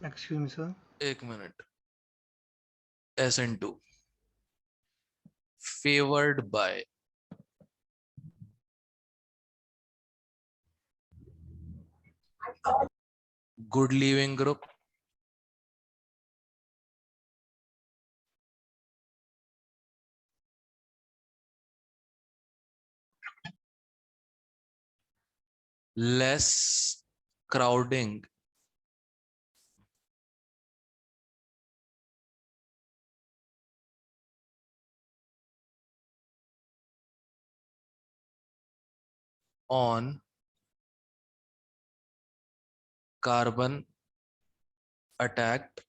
Excuse me sir. एक minute. SN2 favoured by good leaving group, less crowding on carbon attacked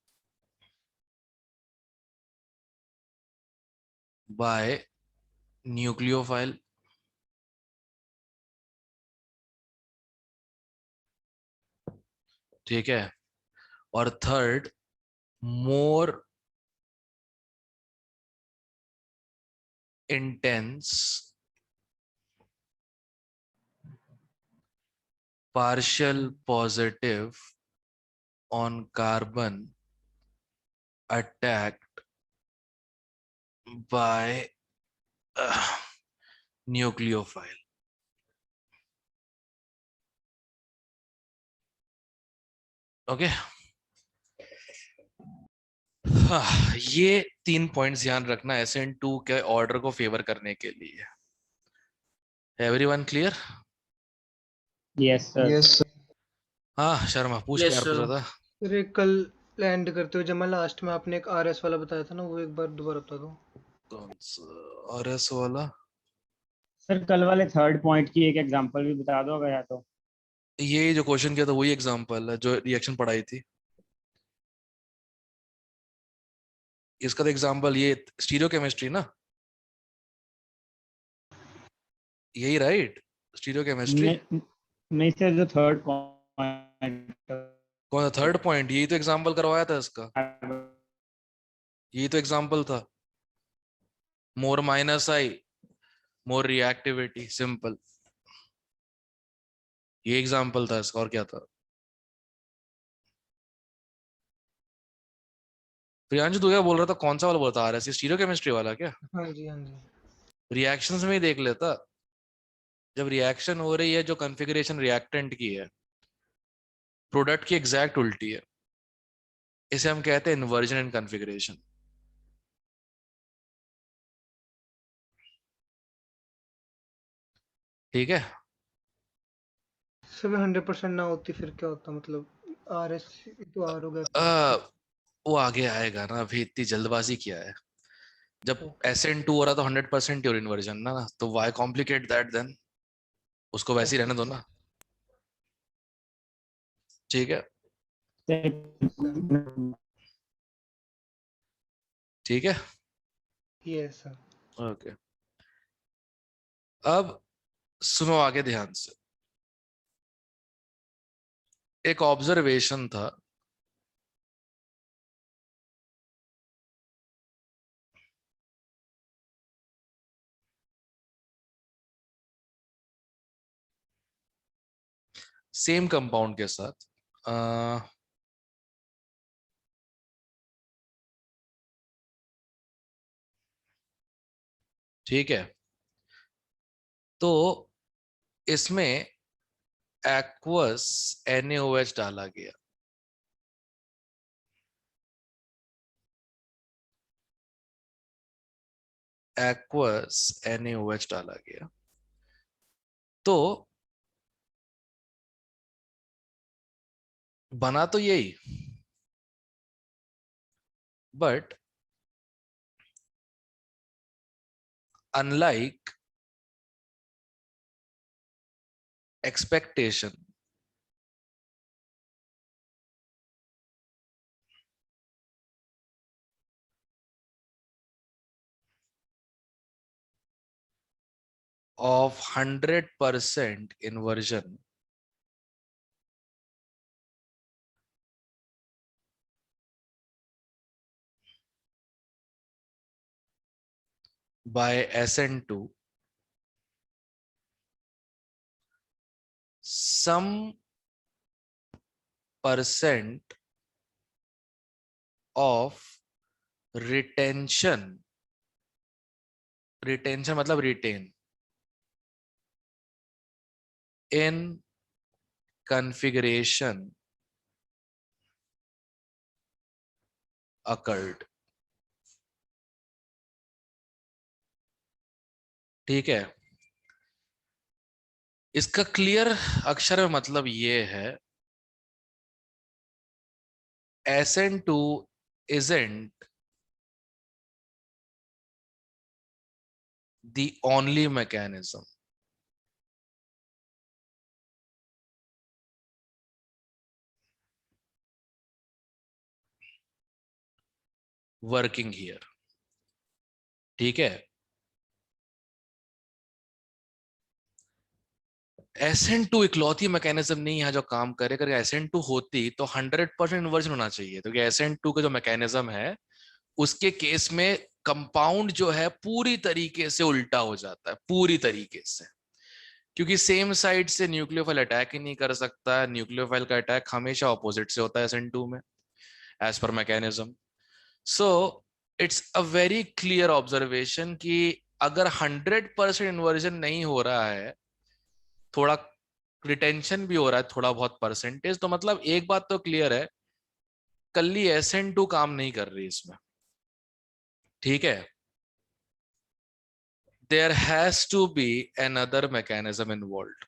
by nucleophile, ठीक है। और third, more intense partial positive on carbon attacked by nucleophile। Okay, हाँ, ये 3 points ध्यान रखना SN2 के order को फेवर करने के लिए। Everyone clear? Yes sir. Yes हाँ शर्मा, पूछ यस क्या पूछ सर। रहा था? सर। एक कल लैंड करते हुए जब मैं लास्ट में आपने एक आरएस वाला बताया था ना, वो एक बार दोबारा बता दो। कौन सा RS वाला? सर कल वाले थर्ड पॉइंट की एक एग्जांपल भी बता दो अगर है तो। ये जो क्वेश्चन किया था वही एग्जांपल है जो रिएक्शन पढ़ाई थी। इसका तो एग्जांपल ये स्टीरियो केमिस्ट्री ना, यही राइट? Stereo chemistry. नहीं, नहीं सर, जो थर्ड पॉइंट। कौन सा थर्ड पॉइंट? यही तो एग्जांपल करवाया था इसका, यही तो एग्जांपल था। मोर माइनस आई, मोर रिएक्टिविटी, सिंपल। ये एग्जांपल था इसका, और क्या था? प्रियांशु तू क्या बोल रहा था? कौन सा वाला बोलता आ रहा है? स्टीरियो केमिस्ट्री वाला क्या? हाँ जी हाँ जी। रिएक्शंस में ही देख लेता। जब रिएक्शन हो रही है, जो कॉन्फ़िगरेशन रिएक्टेंट की है, प्रोडक्ट की एग्जैक्ट उल्टी है, इसे हम कहते हैं इन्वर्जन इन कॉन्फ़िगरेशन। ठीक है। सब 100% ना होती फिर क्या होता, मतलब आरएस तो आर हो गया। आ, वो आगे आएगा ना, अभी इतनी जल्दबाजी किया है। जब ओके SN2 हो रहा तो 100% योर इन्वर्जन ना, तो वाई कॉम्प्लिकेट दैट देन? उसको वैसे ही ओके रहने दो ना। ठीक है, ठीक है। Yes sir. ओके, अब सुनो आगे ध्यान से। एक ऑब्जर्वेशन था, सेम कंपाउंड के साथ। ठीक है, तो इसमें एक्वस NaOH डाला गया। एक्वस NaOH डाला गया, तो बना तो यही, but unlike expectation, of 100% inversion by SN2, some percent of retention मतलब retain in configuration occurred. ठीक है, इसका क्लियर अक्षर में मतलब ये है, SN2 isn't the only mechanism working here. ठीक है, SN2 इकलौती मैकेनिज्म नहीं है जो काम करे। अगर SN2 होती तो 100% इन्वर्जन होना चाहिए, क्योंकि SN2 का जो मैकेनिज्म है उसके केस में कंपाउंड जो है पूरी तरीके से उल्टा हो जाता है, पूरी तरीके से, क्योंकि सेम साइड से न्यूक्लियोफाइल अटैक ही नहीं कर सकता। न्यूक्लियोफाइल का अटैक हमेशा ऑपोजिट से होता है SN2 में, as per mechanism. So it's a very clear observation कि अगर 100% इन्वर्जन नहीं हो रहा है, थोड़ा रिटेंशन भी हो रहा है, थोड़ा बहुत परसेंटेज, तो मतलब एक बात तो क्लियर है, कल्ली SN2 काम नहीं कर रही इसमें। ठीक है, there has to be another mechanism involved.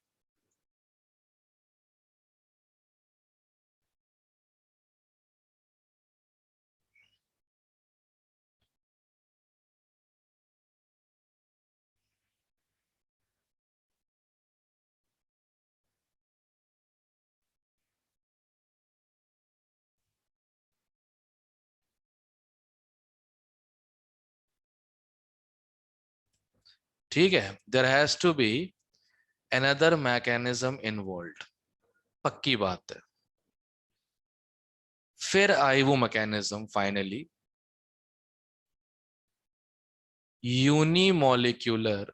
ठीक है, there has to be another mechanism involved, पक्की बात है। फिर आई वो mechanism finally, unimolecular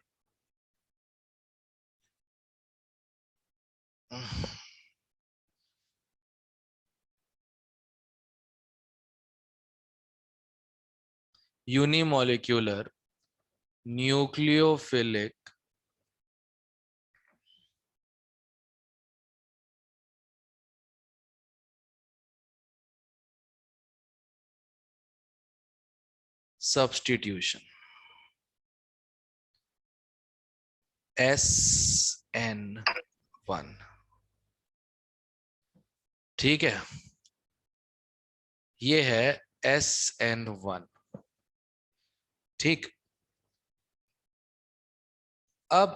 unimolecular nucleophilic substitution, SN1। ठीक है, ये है SN1। ठीक, अब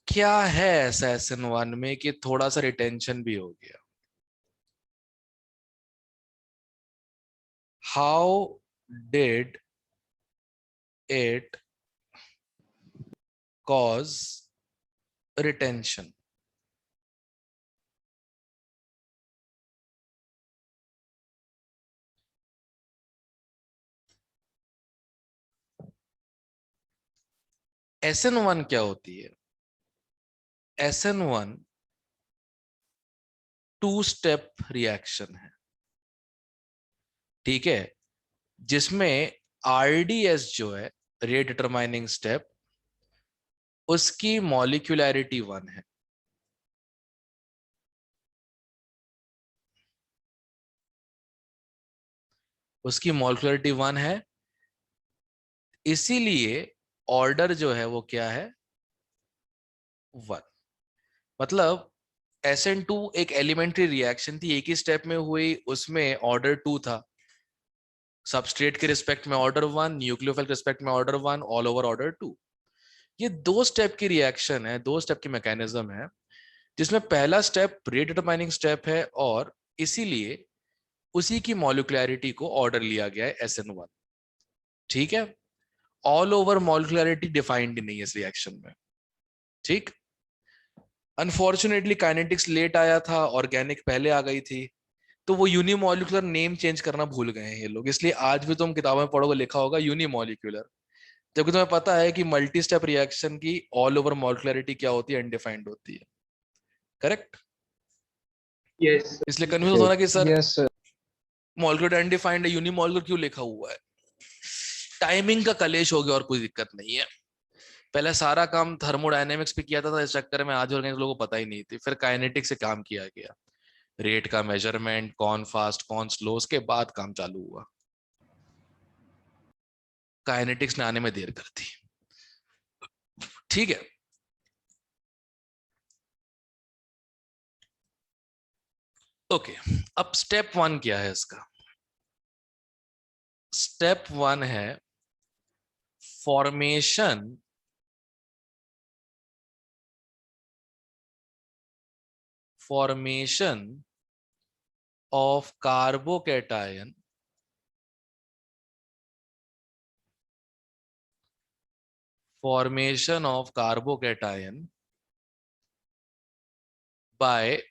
क्या है ऐसा SN1 में कि थोड़ा सा रिटेंशन भी हो गया? How did it cause retention? SN1 क्या होती है? SN1 टू स्टेप रिएक्शन है। ठीक है, जिसमें RDS जो है, रेट डिटरमाइनिंग स्टेप, उसकी मॉलिक्यूलैरिटी 1 है। उसकी मॉलिक्यूलरिटी 1 है, इसीलिए ऑर्डर जो है वो क्या है? 1। मतलब SN2 एक एलिमेंट्री रिएक्शन थी, एक ही स्टेप में हुई, उसमें ऑर्डर 2 था। सबस्ट्रेट के रिस्पेक्ट में ऑर्डर 1, न्यूक्लियोफाइल के रिस्पेक्ट में ऑर्डर 1, ऑल ओवर ऑर्डर 2। ये 2 स्टेप की रिएक्शन है, 2 स्टेप की मैकेनिज्म है, जिसमें पहला स्टेप रेट डिटरमाइनिंग स्टेप है, और इसीलिए उसी की मॉलिक्यूलरिटी को ऑर्डर लिया गया है SN1। ठीक है, ऑल ओवर मॉलिक्यूलरिटी डिफाइंड नहीं है इस रिएक्शन में। ठीक, अनफॉर्चुनेटली काइनेटिक्स लेट आया था, ऑर्गेनिक पहले आ गई थी, तो वो यूनिमॉलिक्यूलर नेम चेंज करना भूल गए हैं ये लोग, इसलिए आज भी तुम किताबों में पढ़ोगे लिखा होगा यूनिमॉलिक्यूलर, जबकि तुम्हें पता है कि मल्टी स्टेप रिएक्शन की ऑल ओवर मॉलिक्यूलरिटी क्या होती है? अनडिफाइंड होती है। करेक्ट? यस इसलिए कंफ्यूज होना कि sir yes sir molecular undefined है, यूनिमॉलिक्यूलर क्यों लिखा हुआ है? टाइमिंग का कलेश हो गया और कोई दिक्कत नहीं है। पहले सारा काम थर्मोडायनेमिक्स पे किया था, इस चक्कर में आज ऑर्गेनिक्स लोगों को पता ही नहीं थी। फिर काइनेटिक्स से काम किया गया, रेट का मेजरमेंट, कौन फास्ट कौन स्लो, उसके बाद काम चालू हुआ। काइनेटिक्स ने आने में देर कर दी। ठीक है, ओके। अब स्टेप 1 क्या है इसका? स्टेप 1 है formation of carbocation by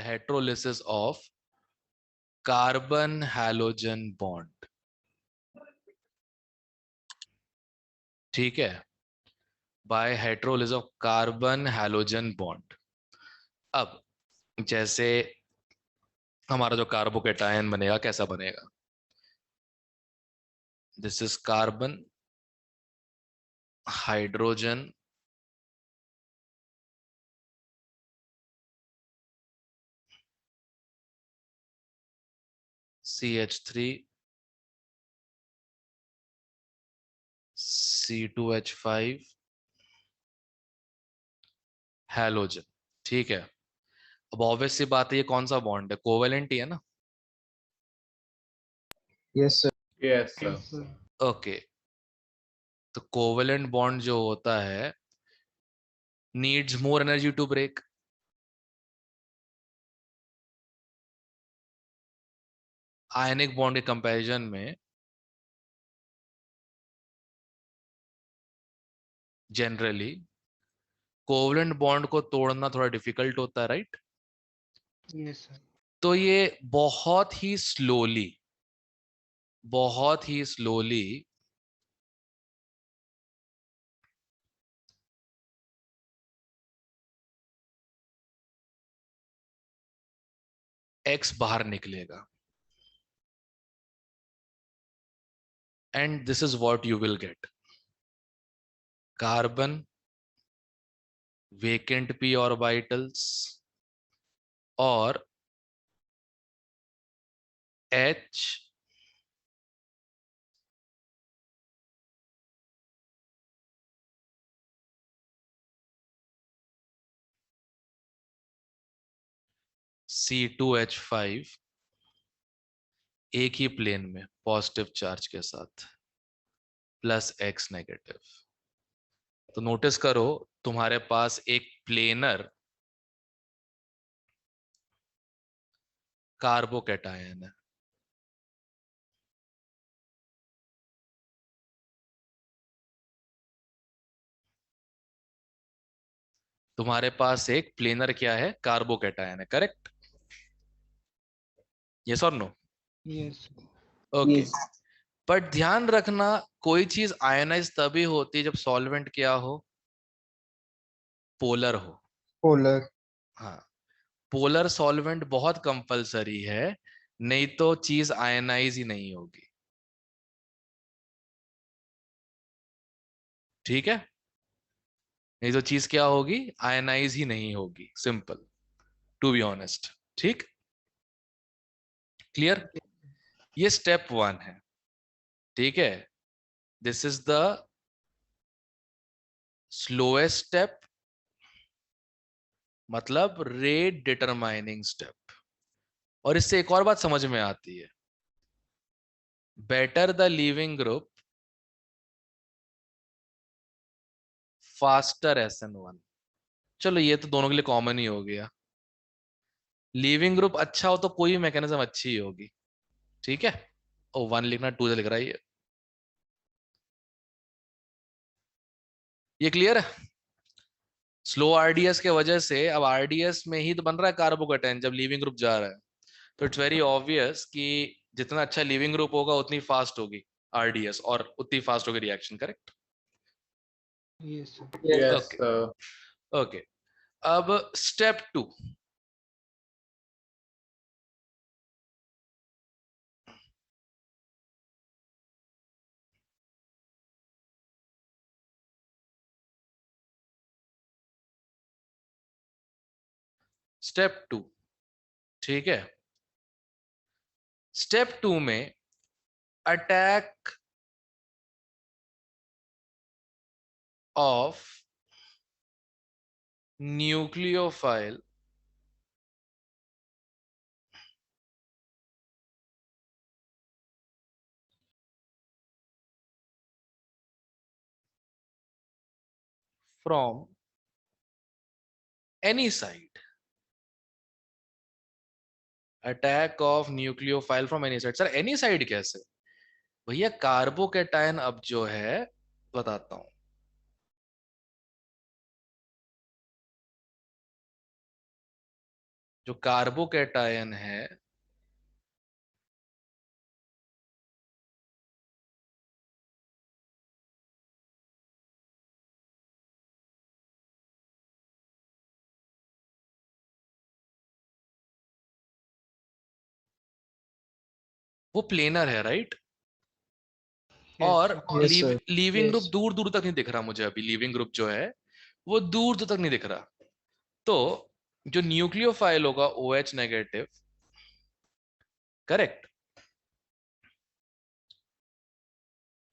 heterolysis of carbon halogen bond। ठीक है, by heterolysis of carbon halogen bond. अब जैसे हमारा जो कार्बोकेटायन बनेगा कैसा बनेगा? This is carbon, hydrogen, CH3, C2H5, halogen. ठीक है, अब ऑब्वियस सी बात है, ये कौन सा बॉन्ड है? कोवेलेंट ही है ना? Yes sir. Yes sir. Yes, sir. Okay, तो कोवेलेंट बॉन्ड जो होता है needs more energy to break. Ionic bond के कंपैरिजन में जनरली कोवेलेंट बॉन्ड को तोड़ना थोड़ा डिफिकल्ट होता है, राइट? Yes, sir. तो ये बहुत ही स्लोली X बाहर निकलेगा, and this is what you will get. Carbon, vacant p orbitals और H C2H5 एक ही प्लेन में पॉजिटिव चार्ज के साथ प्लस X नेगेटिव। तो नोटिस करो, तुम्हारे पास एक प्लेनर कार्बोकेटायन है, तुम्हारे पास एक प्लेनर क्या है? कार्बोकेटायन है, करेक्ट? यस और no? Yes, sir. Okay, but ध्यान रखना, कोई चीज आयनाइज तभी होती है जब सॉल्वेंट क्या हो? पोलर हो। पोलर। हाँ, पोलर सॉल्वेंट बहुत कंपलसरी है, नहीं तो चीज आयनाइज ही नहीं होगी। ठीक है, नहीं तो चीज क्या होगी? आयनाइज ही नहीं होगी, सिंपल, टू बी ऑनेस्ट। ठीक, क्लियर? ये स्टेप 1 है। ठीक है, this is the slowest step, मतलब रेट डिटरमाइनिंग स्टेप। और इससे एक और बात समझ में आती है, better the leaving group faster SN1। चलो ये तो दोनों के लिए कॉमन ही हो गया, लीविंग ग्रुप अच्छा हो तो कोई भी मैकेनिज्म अच्छी ही होगी। ठीक है, ओ 1 लिखना 2 से लिख रहा है ये क्लियर है? स्लो आरडीएस के वजह से अब आरडीएस में ही तो बन रहा है कार्बोकेटायन जब लीविंग ग्रुप जा रहा है, तो इट्स वेरी ऑब्वियस कि जितना अच्छा लीविंग ग्रुप होगा उतनी फास्ट होगी आरडीएस और उतनी फास्ट होगी reaction, correct? Yes sir. Yes, okay sir. Okay. अब स्टेप 2, स्टेप 2, ठीक है। स्टेप 2 में attack of nucleophile from any side, attack of nucleophile from any side. Sir any side कैसे? भैया कार्बोकैटायन अब जो है बताता हूं। जो कार्बोकैटायन है वो प्लेनर है, राइट? और yes Yes, sir. Leaving group Yes. दूर दूर तक नहीं दिख रहा मुझे अभी। लीविंग ग्रुप जो है वो दूर दूर तक नहीं दिख रहा। तो जो न्यूक्लियोफाइल होगा OH नेगेटिव, करेक्ट,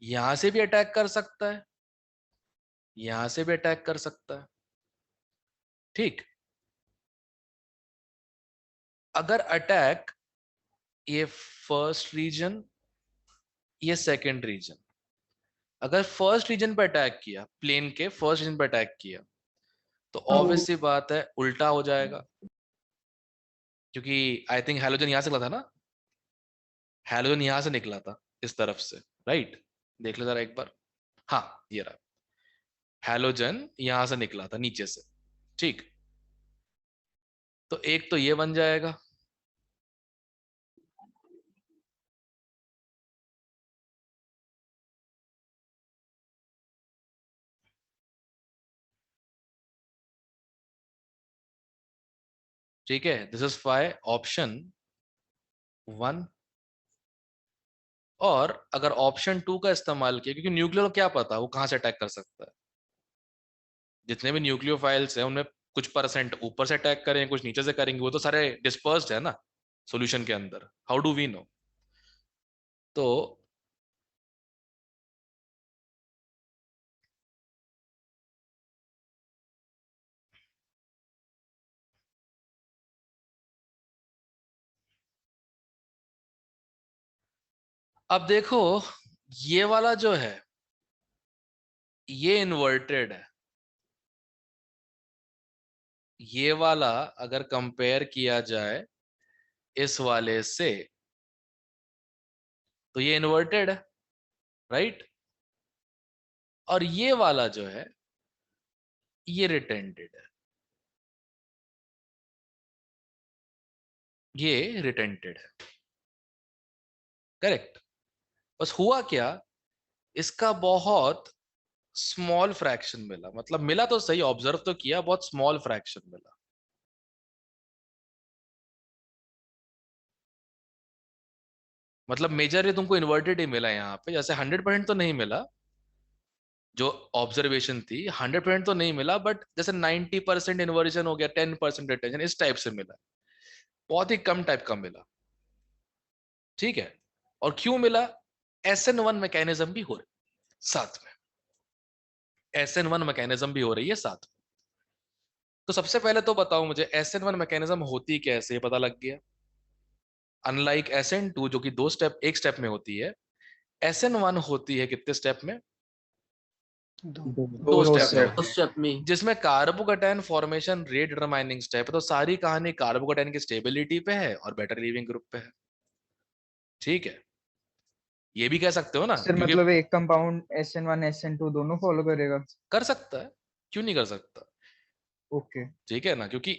यहां से भी अटैक कर सकता है, यहां से भी अटैक कर सकता है, ठीक। अगर अटैक ये फर्स्ट रीजन, ये सेकंड रीजन, अगर फर्स्ट रीजन पे अटैक किया, प्लेन के फर्स्ट रीजन पे अटैक किया, तो ऑब्वियस सी बात है उल्टा हो जाएगा। क्योंकि आई थिंक हैलोजन यहां से निकला था ना, हैलोजन यहां से निकला था इस तरफ से, राइट? देख लो जरा एक बार। हाँ, ये रहा, हैलोजन यहां से निकला था नीचे से, ठीक। तो एक तो ये बन जाएगा, ठीक है। This is phi option 1। और अगर ऑप्शन 2 का इस्तेमाल किया, क्योंकि न्यूक्लियर को क्या पता वो कहां से अटैक कर सकता है। जितने भी न्यूक्लियोफाइल्स हैं उनमें कुछ परसेंट ऊपर से अटैक करें, कुछ नीचे से करेंगे, वो तो सारे डिस्पर्स्ड है ना सॉल्यूशन के अंदर। How do we know? तो अब देखो, ये वाला जो है ये इन्वर्टेड है। ये वाला अगर कंपेयर किया जाए इस वाले से तो ये इन्वर्टेड है, राइट? और ये वाला जो है ये रिटेंटेड है, ये रिटेंटेड है, करेक्ट। बस हुआ क्या, इसका बहुत स्मॉल फ्रैक्शन मिला, मतलब मिला तो सही, ऑब्जर्व तो किया, बहुत स्मॉल फ्रैक्शन मिला। मतलब मेजरली तुमको इन्वर्टेड ही मिला यहाँ पे, जैसे 100% तो नहीं मिला। जो ऑब्जर्वेशन थी 100% तो नहीं मिला, बट जैसे 90% इन्वर्जन हो गया, 10% रिटेंशन, इस टाइप से मिला। बहुत ही कम टाइप का मिला, ठीक है। और क्यों मिला? SN1 मैकेनिज्म भी हो रही साथ में, SN1 मैकेनिज्म भी हो रही है साथ में। तो सबसे पहले तो बताओ मुझे SN1 मैकेनिज्म होती कैसे, पता लग गया। अनलाइक SN2 जो कि एक स्टेप में होती है, SN1 होती है कितने स्टेप में? दो। दो दो स्टेप में step. होती है, जिसमें carbocation formation rate determining step है। तो सारी कहानी कार्बोकैटायन की स्टेबिलिटी पे है और बेटर लीविंग ग्रुप पे है, ठीक है। ये भी कह सकते हो ना, सर क्योंकि मतलब एक कंपाउंड SN1 SN2 दोनों फॉलो करेगा? कर सकता है, क्यों नहीं कर सकता? ओके। ठीक है ना, क्योंकि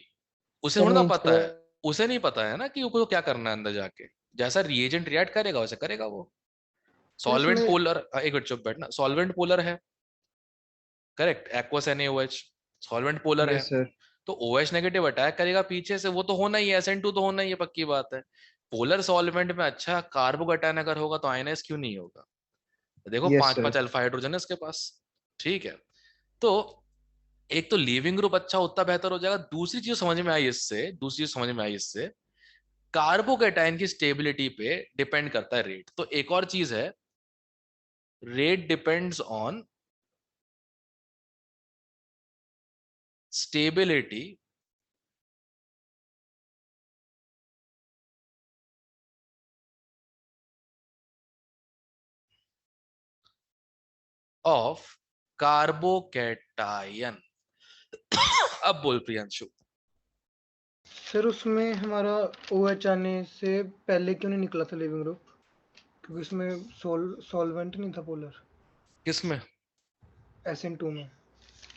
उसे That थोड़ा ना means, पता है, उसे नहीं पता है ना कि उसको क्या करना है अंदर जाके। जैसा रिएजेंट रिएक्ट करेगा वैसे करेगा वो। तो सॉल्वेंट इसमें पोलर, एक मिनट चुप बैठना, सॉल्वेंट पोलर है correct, aqueous NaOH solvent polar है, यस सर। तो OH नेगेटिव अटैक करेगा पीछे से, वो तो होना ही है, SN2 तो होना ही है, पक्की बात है। पोलर सॉल्वेंट में अच्छा कार्बोकैटायन अगर होगा तो आयनाइज क्यों नहीं होगा? देखो यस पांच सर। पांच अल्फा हाइड्रोजन है इसके पास, ठीक है। तो एक तो लीविंग ग्रुप अच्छा उतना बेहतर हो जाएगा, दूसरी चीज समझ में आई इससे, दूसरी चीज समझ में आई इससे, कार्बोकैटायन की स्टेबिलिटी पे डिपेंड करता है रेट। तो एक और चीज है, rate depends on stability of carbocation. अब बोल प्रियांशु। सर उसमें हमारा OH आने से पहले क्यों नहीं निकला था लिविंग ग्रुप? क्योंकि इसमें सॉल्वेंट नहीं था पोलर किसमें? SN2 में।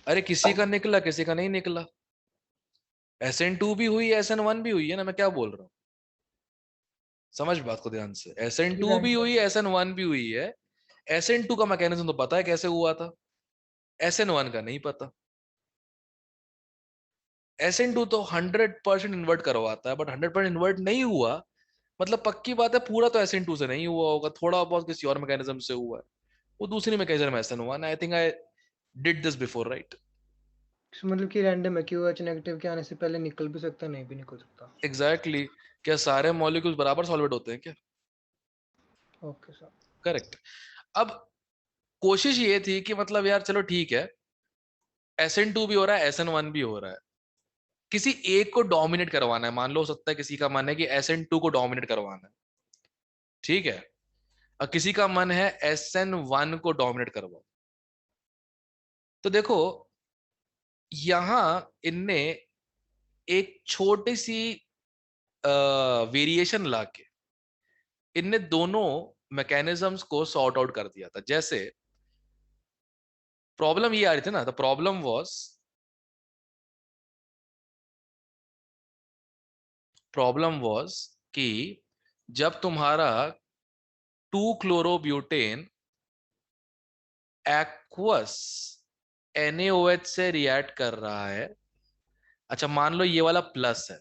अरे किसी का निकला किसी का नहीं निकला, SN2 भी हुई SN1 भी हुई है ना, मैं क्या बोल रहा हूँ, समझ बात को ध्यान से। SN2 भी हुई SN1 भी हुई है। SN2 का मैकेनिज्म तो पता है कैसे हुआ था, SN1 का नहीं पता। SN2 तो 100% इन्वर्ट करवाता है, बट 100% इन्वर्ट नहीं हुआ, मतलब पक्की बात है पूरा तो SN2 से नहीं हुआ होगा, थोड़ा बहुत किसी और मैकेनिज्म से हुआ है, वो दूसरी mechanism SN1। I think I did this before, right? मतलब कि रैंडम है कि OH नेगेटिव के आने से पहले निकल भी सकता है, नहीं भी निकल सकता। एग्जैक्टली क्या सारे मॉलिक्यूल्स बराबर सॉल्वेट होते हैं क्या? Okay sir. करेक्ट। अब कोशिश ये थी कि मतलब यार चलो ठीक है, SN2 भी हो रहा है SN1 भी हो रहा है, किसी एक को डोमिनेट करवाना है। मान लो हो सकता है किसी का मन है कि SN2 को डोमिनेट करवाना है, ठीक है, और किसी का मन है SN1 को डोमिनेट करवाओ। तो देखो यहां इनने एक छोटी सी वेरिएशन लाके इनने दोनों मैकेनिज्म्स को सॉर्ट आउट कर दिया था। जैसे प्रॉब्लम ये आ रही थी ना, द प्रॉब्लम वाज कि जब तुम्हारा 2-क्लोरोब्यूटेन एक्वस NaOH से रिएक्ट कर रहा है, अच्छा मान लो ये वाला प्लस है,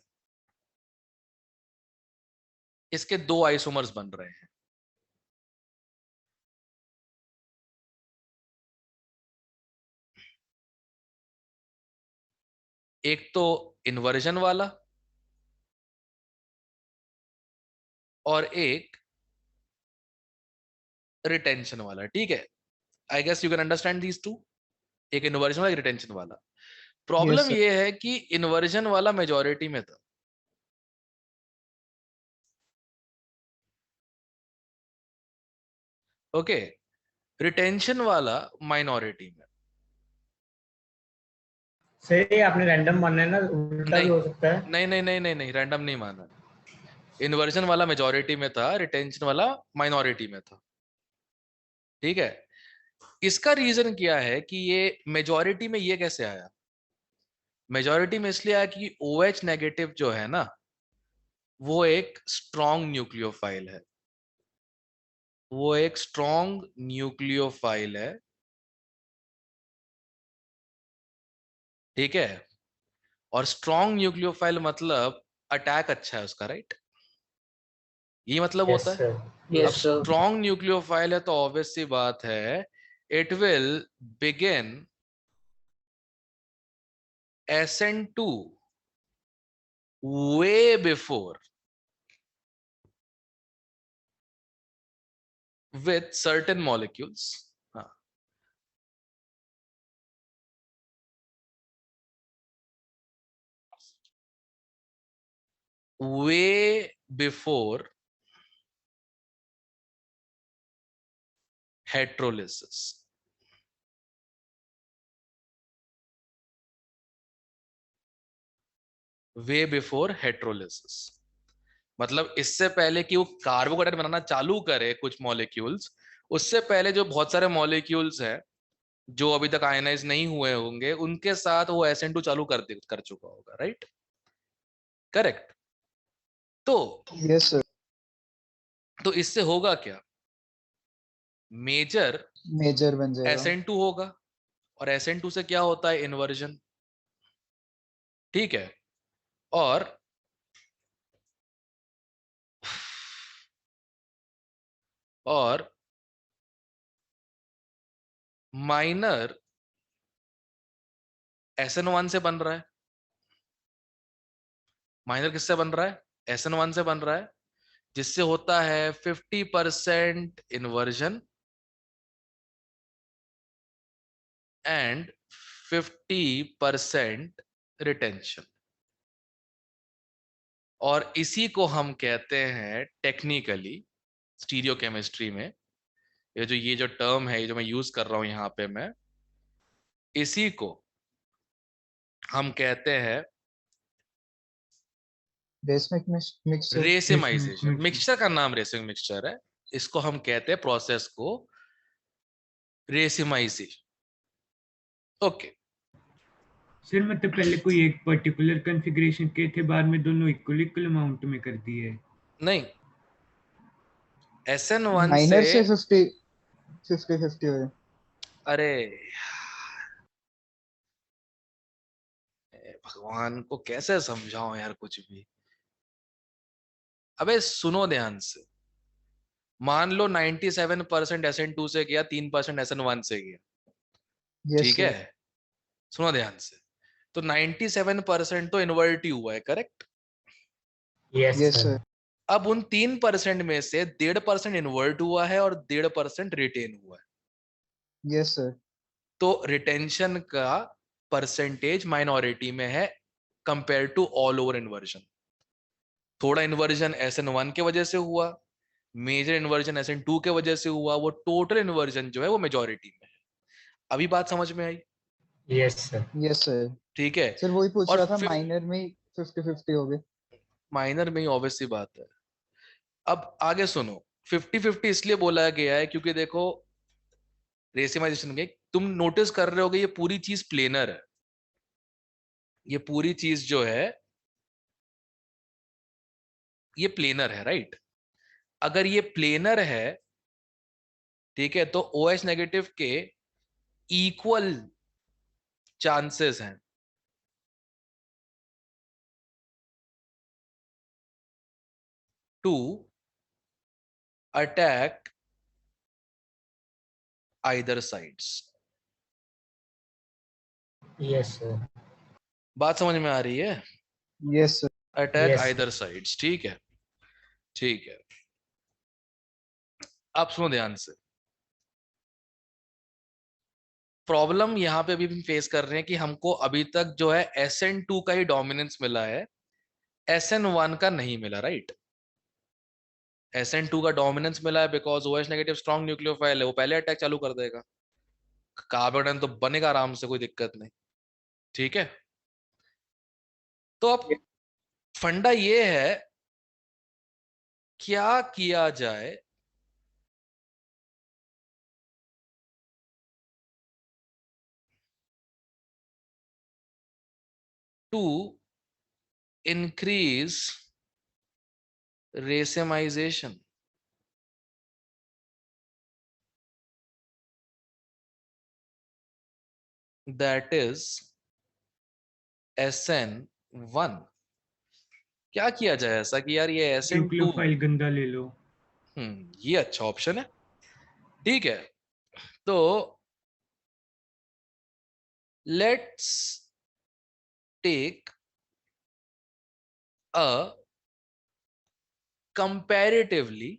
इसके 2 आइसोमर्स बन रहे हैं, एक तो इन्वर्जन वाला और एक रिटेंशन वाला, ठीक है। I guess you can understand these two, एक इन्वर्जन वाला एक रिटेंशन वाला। Yes problem sir. ये है कि इन्वर्जन वाला मेजॉरिटी में था, ओके, रिटेंशन वाला माइनॉरिटी में। सर ये आपने रैंडम माना है ना, उल्टा भी नहीं हो सकता है। नहीं नहीं नहीं नहीं नहीं, रैंडम नहीं माना, इन्वर्जन वाला मेजॉरिटी में था, रिटेंशन वाला माइनॉरिटी में था, ठीक है। इसका रीजन क्या है कि ये मेजॉरिटी में ये कैसे आया? मेजॉरिटी में इसलिए आया कि OH नेगेटिव जो है ना, वो एक स्ट्रॉन्ग न्यूक्लियोफाइल है, वो एक स्ट्रॉन्ग न्यूक्लियोफाइल है, ठीक है। और स्ट्रॉन्ग न्यूक्लियोफाइल मतलब अटैक अच्छा है उसका, राइट? ये मतलब यस होता है। सर। अब स्ट्रॉन्ग न्यूक्लियोफाइल है तो ऑब्वियस सी बात है, it will begin SN2 way before with certain molecules. हाँ, way before heterolysis. Way before heterolysis मतलब इससे पहले कि वो कार्बोहाइड्रेट बनाना चालू करे कुछ मॉलिक्यूल्स, उससे पहले जो बहुत सारे मॉलिक्यूल्स हैं जो अभी तक आयनाइज नहीं हुए होंगे, उनके साथ वो SN2 चालू कर चुका होगा, राइट? करेक्ट। तो यस सर। तो इससे होगा क्या, मेजर मेजर बन जाएगा। SN2 होगा, और SN2 से क्या होता है, इन्वर्जन। ठीक है, और माइनर SN1 से बन रहा है। माइनर किससे बन रहा है, SN1 से बन रहा है, जिससे होता है 50% इन्वर्जन एंड 50% रिटेंशन। और इसी को हम कहते हैं टेक्निकली स्टीरियोकेमिस्ट्री में, ये जो टर्म है, ये जो मैं यूज कर रहा हूं यहां पे, मैं इसी को हम कहते हैं बेसमेंट मिक्सचर। रेसिमाइजेशन। मिक्सचर का नाम रेसिंग मिक्सचर है, इसको हम कहते हैं प्रोसेस को रेसिमाइजेशन। ओके, सर मतलब पहले कोई एक पर्टिकुलर कॉन्फ़िगरेशन के थे, बाद में दोनों इक्वल इक्वल अमाउंट में कर दिए। नहीं, SN1 माइनर से से 50-50 हो गए। अरे भगवान को कैसे समझाओ यार कुछ भी। अबे सुनो ध्यान से, मान लो 97% SN2 से गया, 3% SN1 से गया। यस ठीक है, सर। सुनो ध्यान से, तो 97% तो इन्वर्ट ही हुआ है, correct. Yes yes sir. Sir. अब उन 3% में से 1.5% इन्वर्ट हुआ है और 1.5% रिटेन हुआ है। Yes sir. तो रिटेंशन का परसेंटेज माइनॉरिटी में है compare to all over inversion. थोड़ा इन्वर्जन SN1 के वजह से हुआ, मेजर इन्वर्जन SN2 के वजह से हुआ, वो टोटल इन्वर्जन जो है वो मेजॉरिटी में है। अभी बात समझ में आई? Yes sir. Yes sir. ठीक है, सर वही पूछ और रहा था, फिर माइनर में 50-50 हो गए। माइनर में ही ऑब्वियस सी बात है। अब आगे सुनो, 50-50 इसलिए बोला गया है क्योंकि देखो रेसिमाइजेशन में तुम नोटिस कर रहे होगे ये पूरी चीज प्लेनर है। ये पूरी चीज जो है ये प्लेनर है, राइट। अगर ये प्लेनर है, ठीक है, तो OH नेगेटिव के इक्वल चांसेस हैं to attack either sides. Yes sir. बात समझ में आ रही है? Yes sir. Attack Yes, either sides, ठीक है, ठीक है। अब सुनो ध्यान से, प्रॉब्लम यहां पे अभी हम फेस कर रहे हैं कि हमको अभी तक जो है SN2 का ही डोमिनेंस मिला है, SN1 का नहीं मिला, राइट। SN2 का डोमिनेंस मिला है because OH negative strong nucleophile है, वो पहले अटैक चालू कर देगा, कार्बन तो बनेगा आराम से, कोई दिक्कत नहीं। ठीक है, तो अब फंडा ये है क्या किया जाए to increase racemization. That is SN1। क्या किया जाए ऐसा कि यार ये SN2, न्यूक्लियोफाइल गंदा ले लो। ये अच्छा ऑप्शन है। ठीक है, तो let's take a comparatively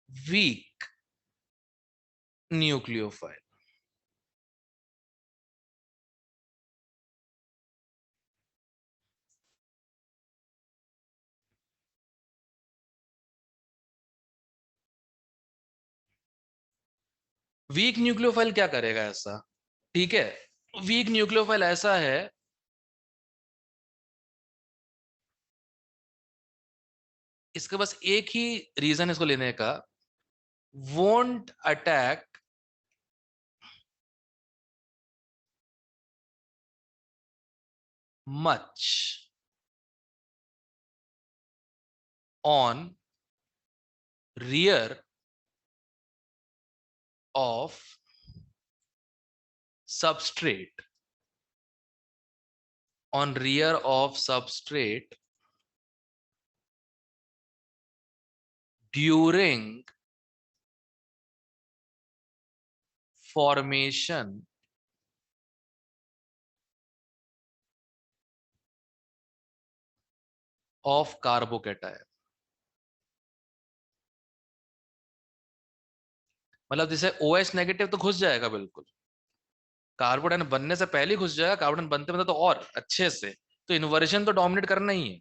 weak nucleophile. Weak nucleophile क्या करेगा ऐसा? ठीक है, वीक न्यूक्लियोफाइल ऐसा है, इसका बस एक ही रीजन इसको लेने का, won't attack much on rear of substrate, on rear of substrate during formation of carbocation. मतलब जैसे OH नेगेटिव तो घुस जाएगा बिल्कुल, कार्बोकेटायन बनने से पहले ही घुस जाएगा, कार्बोकेटायन बनते बनते तो और अच्छे से। तो इन्वर्जन तो डोमिनेट करना ही है।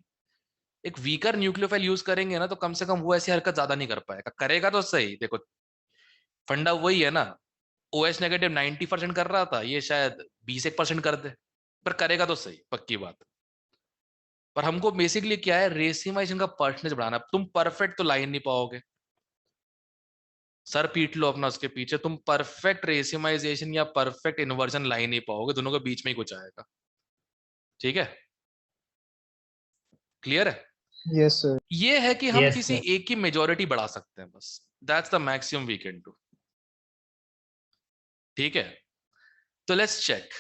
एक वीकर न्यूक्लियोफाइल यूज करेंगे ना तो कम से कम वो ऐसी हरकत ज्यादा नहीं कर पाएगा, करेगा तो सही। देखो फंडा वही है ना, OH नेगेटिव 90% कर रहा था, ये शायद 20% कर दे, पर करेगा तो सही, पक्की बात। पर हमको बेसिकली क्या है, रेसिमाइजेशन का परसेंटेज बढ़ाना। तुम परफेक्ट तो लाइन नहीं पाओगे, सर पीट लो अपना उसके पीछे, तुम परफेक्ट रेसिमाइजेशन या परफेक्ट इन्वर्जन लाइन नहीं पाओगे, दोनों के बीच में ही कुछ आएगा। ठीक है, क्लियर है? Yes, sir. ये है कि हम Yes, किसी sir. एक की मेजोरिटी बढ़ा सकते हैं, बस that's the maximum we can do. ठीक है, तो लेट्स चेक।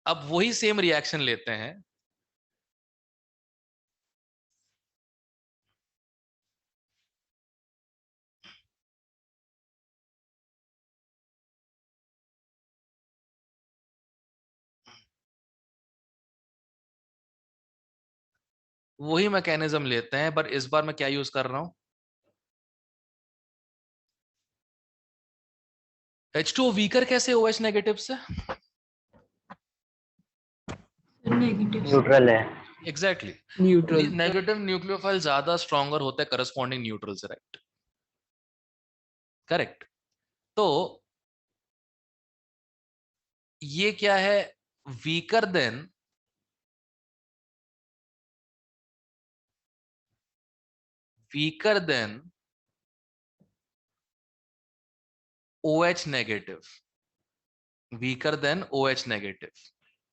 अब वही सेम रिएक्शन लेते हैं, वही मैकेनिज्म लेते हैं, पर इस बार मैं क्या यूज कर रहा हूं, H2O वीकर कैसे OH नेगेटिव से? नेगेटिव न्यूट्रल है। Exactly, neutral. नेगेटिव न्यूक्लियोफाइल ज्यादा स्ट्रॉन्गर होता है करस्पॉन्डिंग न्यूट्रल से, राइट? करेक्ट। तो ये क्या है, weaker then OH negative, weaker then OH negative.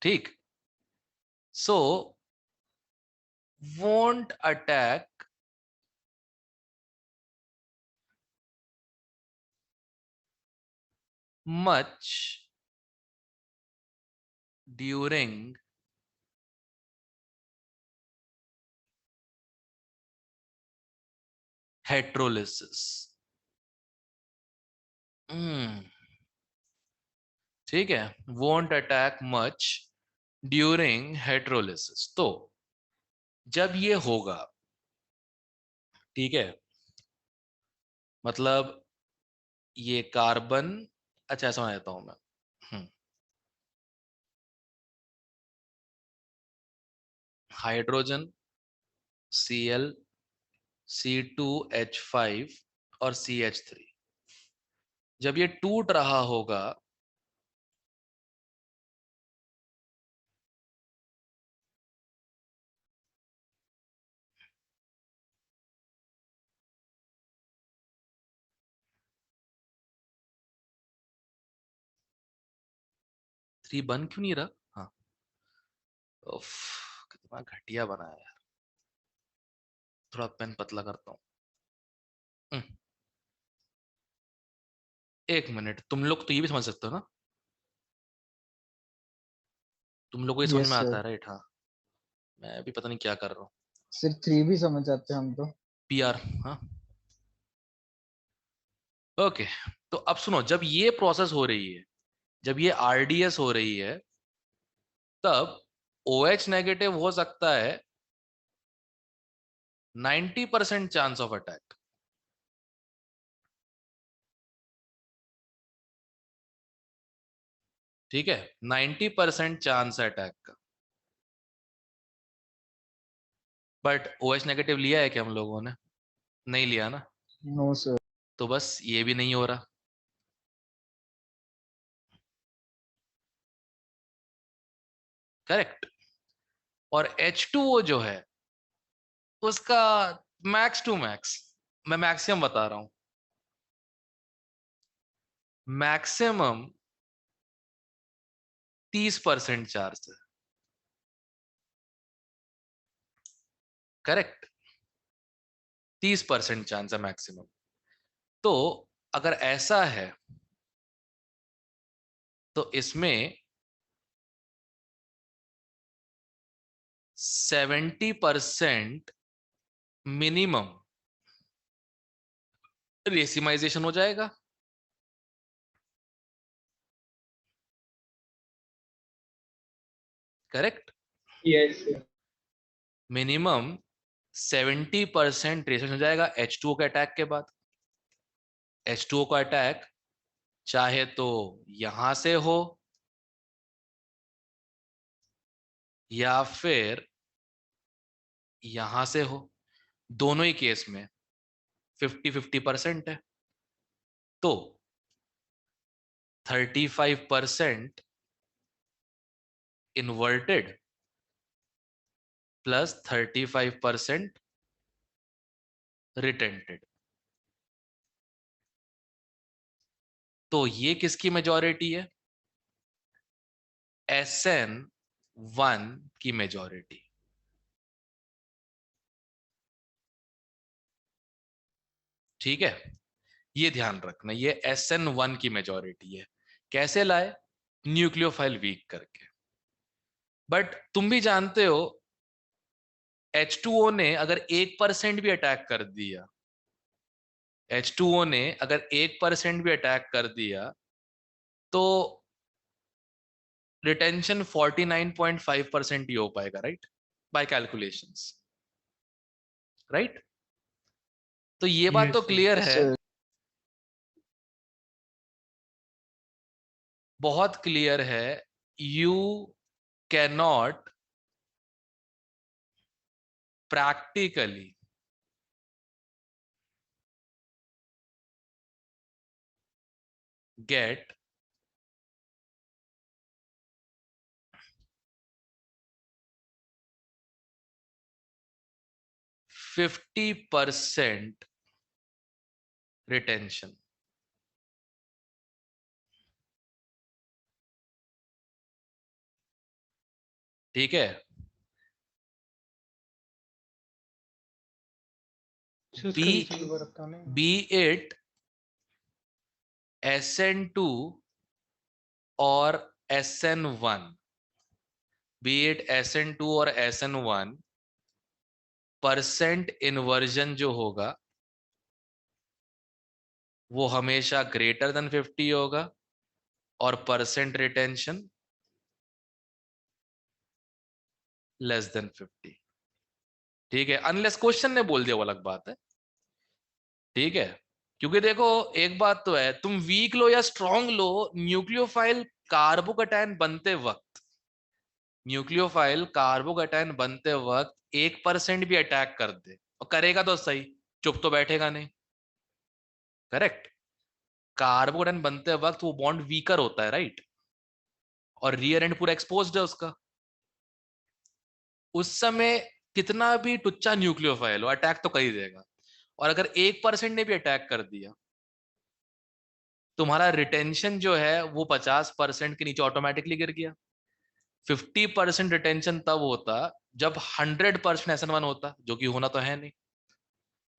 ठीक, सो won't attack much during heterolysis। ठीक है, won't attack much during heterolysis। तो जब ये होगा, ठीक है, मतलब ये कार्बन, अच्छा समझ आता हूं मैं, हाइड्रोजन Cl C2H5 और CH3, जब ये टूट रहा होगा थ्री बन क्यों नहीं रहा? हाँ, उफ, कितना घटिया बनाया यार, थोड़ा पेन पतला करता हूँ। एक मिनट, तुम लोग तो ये भी समझ सकते हो ना, तुम लोग को ये समझ Yes, में आता sir. है, राइट? हाँ, मैं भी पता नहीं क्या कर रहा हूँ। सिर्फ 3 भी समझ आते हैं हम तो। PR, हाँ, ओके। तो अब सुनो, जब ये प्रोसेस हो रही है, जब ये RDS हो रही है, तब OH नेगेटिव हो सकता है 90% चांस ऑफ अटैक। ठीक है, 90% चांस है अटैक का। बट OH नेगेटिव लिया है क्या हम लोगों ने? नहीं लिया ना, नो सर। तो बस ये भी नहीं हो रहा। करेक्ट। और H2O जो है, उसका मैक्स टू मैक्स, मैं मैक्सिमम बता रहा हूं, मैक्सिमम 30% चांस है। करेक्ट। 30% चांस है मैक्सिमम। तो अगर ऐसा है तो इसमें 70% मिनिमम रेसिमाइजेशन हो जाएगा। करेक्ट? यस मिनिमम 70% रेसिमाइजेशन हो जाएगा H2O के अटैक के बाद। H2O का अटैक चाहे तो यहां से हो या फिर यहां से हो, दोनों ही केस में 50-50% है। तो 35% इन्वर्टेड प्लस 35% रिटेंटेड। तो ये किसकी मेजॉरिटी है? SN1 की मेजॉरिटी। ठीक है, ये ध्यान रखना, ये SN1 की मेजॉरिटी है। कैसे लाए? न्यूक्लियोफाइल वीक करके। बट तुम भी जानते हो H2O ने अगर 1% भी अटैक कर दिया, H2O ने अगर 1% भी अटैक कर दिया तो रिटेंशन 49.5% ही हो पाएगा, राइट? Bye calculations, right? तो ये बात तो Yes, sir. क्लियर यस है, सर। बहुत क्लियर है। You cannot practically get 50% retention. ठीक है? सर इसका बी रीजन दोबारा बताना है। बी इट SN2 और SN1, बी इट SN2 और SN1, परसेंट इन्वर्जन जो होगा वो हमेशा ग्रेटर देन 50 होगा और परसेंट रिटेंशन लेस देन 50। ठीक है, अनलेस क्वेश्चन ने बोल दिया वो अलग बात है। ठीक है, क्योंकि देखो एक बात तो है, तुम वीक लो या स्ट्रॉन्ग लो, न्यूक्लियोफाइल कार्बोकैटायन बनते वक्त, न्यूक्लियोफाइल कार्बोकैटायन बनते वक्त 1% भी अटैक कर दे, और करेगा तो सही, चुप तो बैठेगा नहीं। करेक्ट? कार्बोकैटायन बनते वक्त वो बॉन्ड वीकर होता है, राइट? और रियर एंड पूरा एक्सपोज्ड है उसका। उस समय कितना भी टुच्चा न्यूक्लियोफाइल हो अटैक तो कर ही देगा। और अगर 1% ने भी अटैक कर दिया, तुम्हारा रिटेंशन जो है वो 50% के नीचे ऑटोमेटिकली गिर गया। 50% रिटेंशन तब होता जब 100% SN1 होता, जो कि होना तो है नहीं,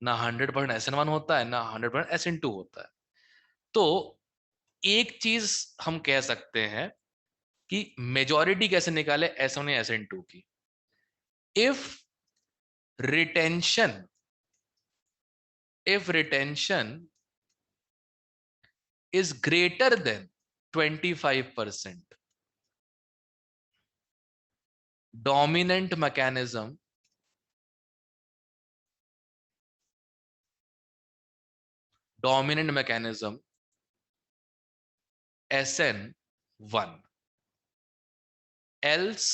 ना 100% SN1 होता है ना 100% SN2 होता है। तो एक चीज हम कह सकते हैं कि मेजॉरिटी कैसे निकाले SN1 या SN2 की। If retention is greater than 25%, dominant mechanism SN1, else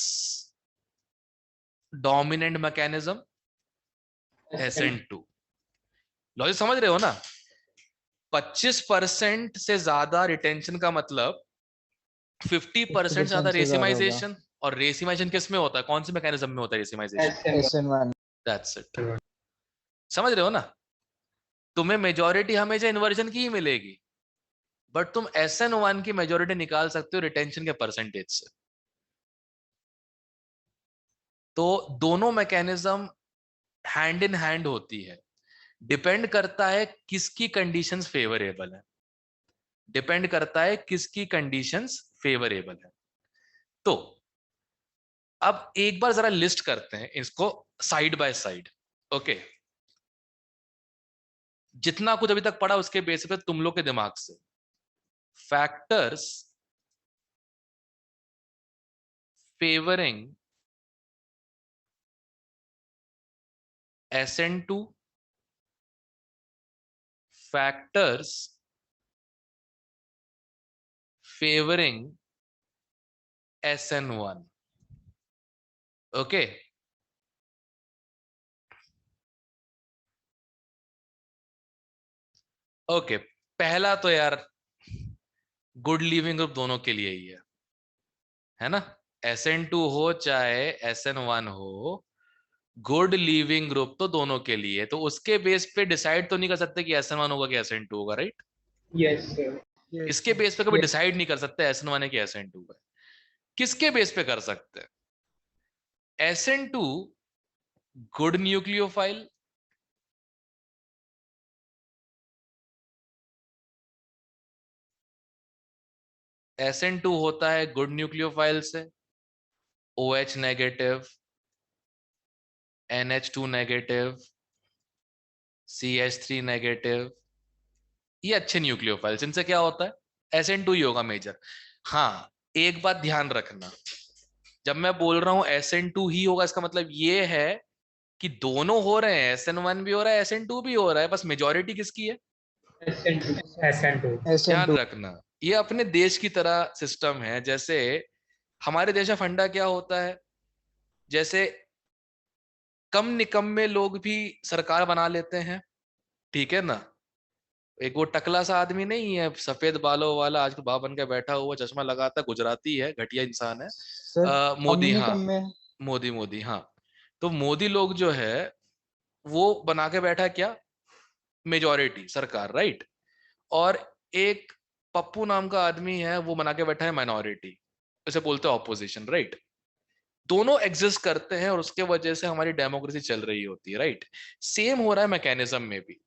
dominant mechanism SN2। Logic समझ रहे हो ना? 25% से ज्यादा रिटेंशन का मतलब 50% ज्यादा 50% से ज्यादा होगा। रेसिमाइजेशन। और रेसिमाइजेशन किस में होता है, कौन से मैकेनिज्म में होता है रेसिमाइजेशन? SN1। That's it. समझ रहे हो ना? तुम्हें मेजॉरिटी हमेशा इन्वर्जन की ही मिलेगी, बट तुम SN1 की मेजॉरिटी निकाल सकते हो रिटेंशन के परसेंटेज से। तो दोनों मैकेनिज्म हैंड इन हैंड होती है। डिपेंड करता है किसकी कंडीशंस फेवरेबल है, डिपेंड करता है किसकी कंडीशंस फेवरेबल है। तो अब एक बार जरा लिस्ट करते हैं इसको साइड बाय साइड। ओके, जितना कुछ अभी तक पढ़ा उसके बेस पे तुम लोग के दिमाग से factors favouring SN2, factors favouring SN1। Okay, okay, पहला तो यार गुड लिविंग ग्रुप दोनों के लिए ही है ना। SN2 हो चाहे SN1 हो, गुड लिविंग ग्रुप तो दोनों के लिए। तो उसके बेस पे डिसाइड तो नहीं कर सकते कि SN1 होगा कि SN2 होगा, राइट? Yes sir. इसके बेस पे कभी डिसाइड नहीं कर सकते SN1 है कि SN2 है। किसके बेस पे कर सकते हैं? SN2 गुड न्यूक्लियोफाइल, SN2 होता है गुड न्यूक्लियोफाइल से, OH negative, NH2 negative, CH3 negative, ये अच्छे न्यूक्लियोफाइल्स। इनसे क्या होता है? SN2 ही होगा मेजर। हाँ, एक बात ध्यान रखना, जब मैं बोल रहा हूं SN2 ही होगा, इसका मतलब ये है कि दोनों हो रहे हैं, SN1 भी हो रहा है, SN2 भी हो रहा है, बस मेजॉरिटी किसकी है? SN2 ध्यान SN2 रखना, ये अपने देश की तरह सिस्टम है। जैसे हमारे देश में फंडा क्या होता है, जैसे कम निकम्मे लोग भी सरकार बना लेते हैं, ठीक है ना। एक वो टकला सा आदमी नहीं है, सफेद बालों वाला, आज बाप बन के बैठा हुआ, चश्मा लगाता, गुजराती है, घटिया इंसान है। सर, हम मोदी, नहीं हाँ, कम में। मोदी, हाँ। तो मोदी लोग जो है वो बना के बैठा क्या? मेजॉरिटी सरकार, राइट। और एक पप्पू नाम का आदमी है, वो बना के बैठा है माइनॉरिटी, इसे बोलते हैं ऑपोजिशन, राइट। दोनों एग्जिस्ट करते हैं और उसके वजह से हमारी डेमोक्रेसी चल रही होती है, राइट। सेम हो रहा है मैकेनिज्म में भी।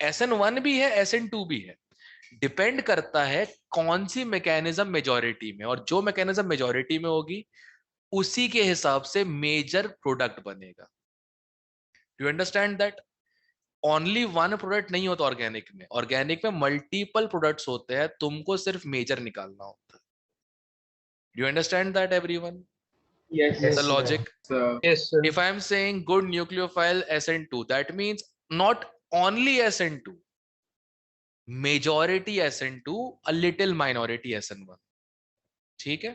SN1 भी है, SN2 भी है, डिपेंड करता है कौन सी मैकेनिज्म मेजॉरिटी में, और जो मैकेनिज्म मेजॉरिटी में होगी उसी के हिसाब से मेजर प्रोडक्ट बनेगा। You understand that? Only one product नहीं होता ऑर्गेनिक में, ऑर्गेनिक में मल्टीपल प्रोडक्ट्स होते हैं, तुमको सिर्फ मेजर निकालना होता है। Do you understand that everyone? Yes, The sir. logic. Yes, sir. If I am saying good nucleophile SN2, that means not only SN2, majority SN2, a little minority SN1, ठीक है।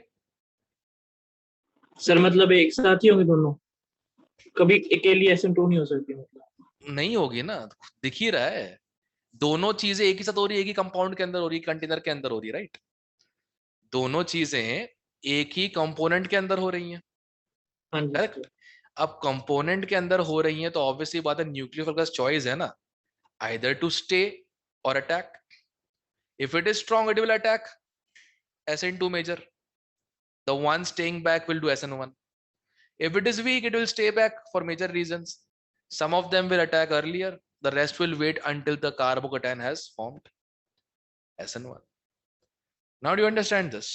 Sir मतलब एक साथ ही होंगे दोनों, कभी अकेली SN2 नहीं हो सकती मतलब? नहीं होगी ना, दिख ही रहा है, दोनों चीजें एक ही साथ हो रही है, एक ही कंपाउंड के अंदर हो रही है, कंटेनर के अंदर हो रही है, राइट। दोनों चीजें एक ही कंपोनेंट के अंदर हो रही हैं, हाँ जी करेक्ट। सर। अब कंपोनेंट के अंदर हो रही हैं तो ऑब्वियसली बात है, न्यूक्लियोफाइल का चॉइस है ना, either to stay or attack. If it is strong, it will attack SN2 major. The one staying back will do SN1. If it is weak, it will stay back for major reasons. Some of them will attack earlier. The rest will wait until the carbocation has formed SN1. Now do you understand this?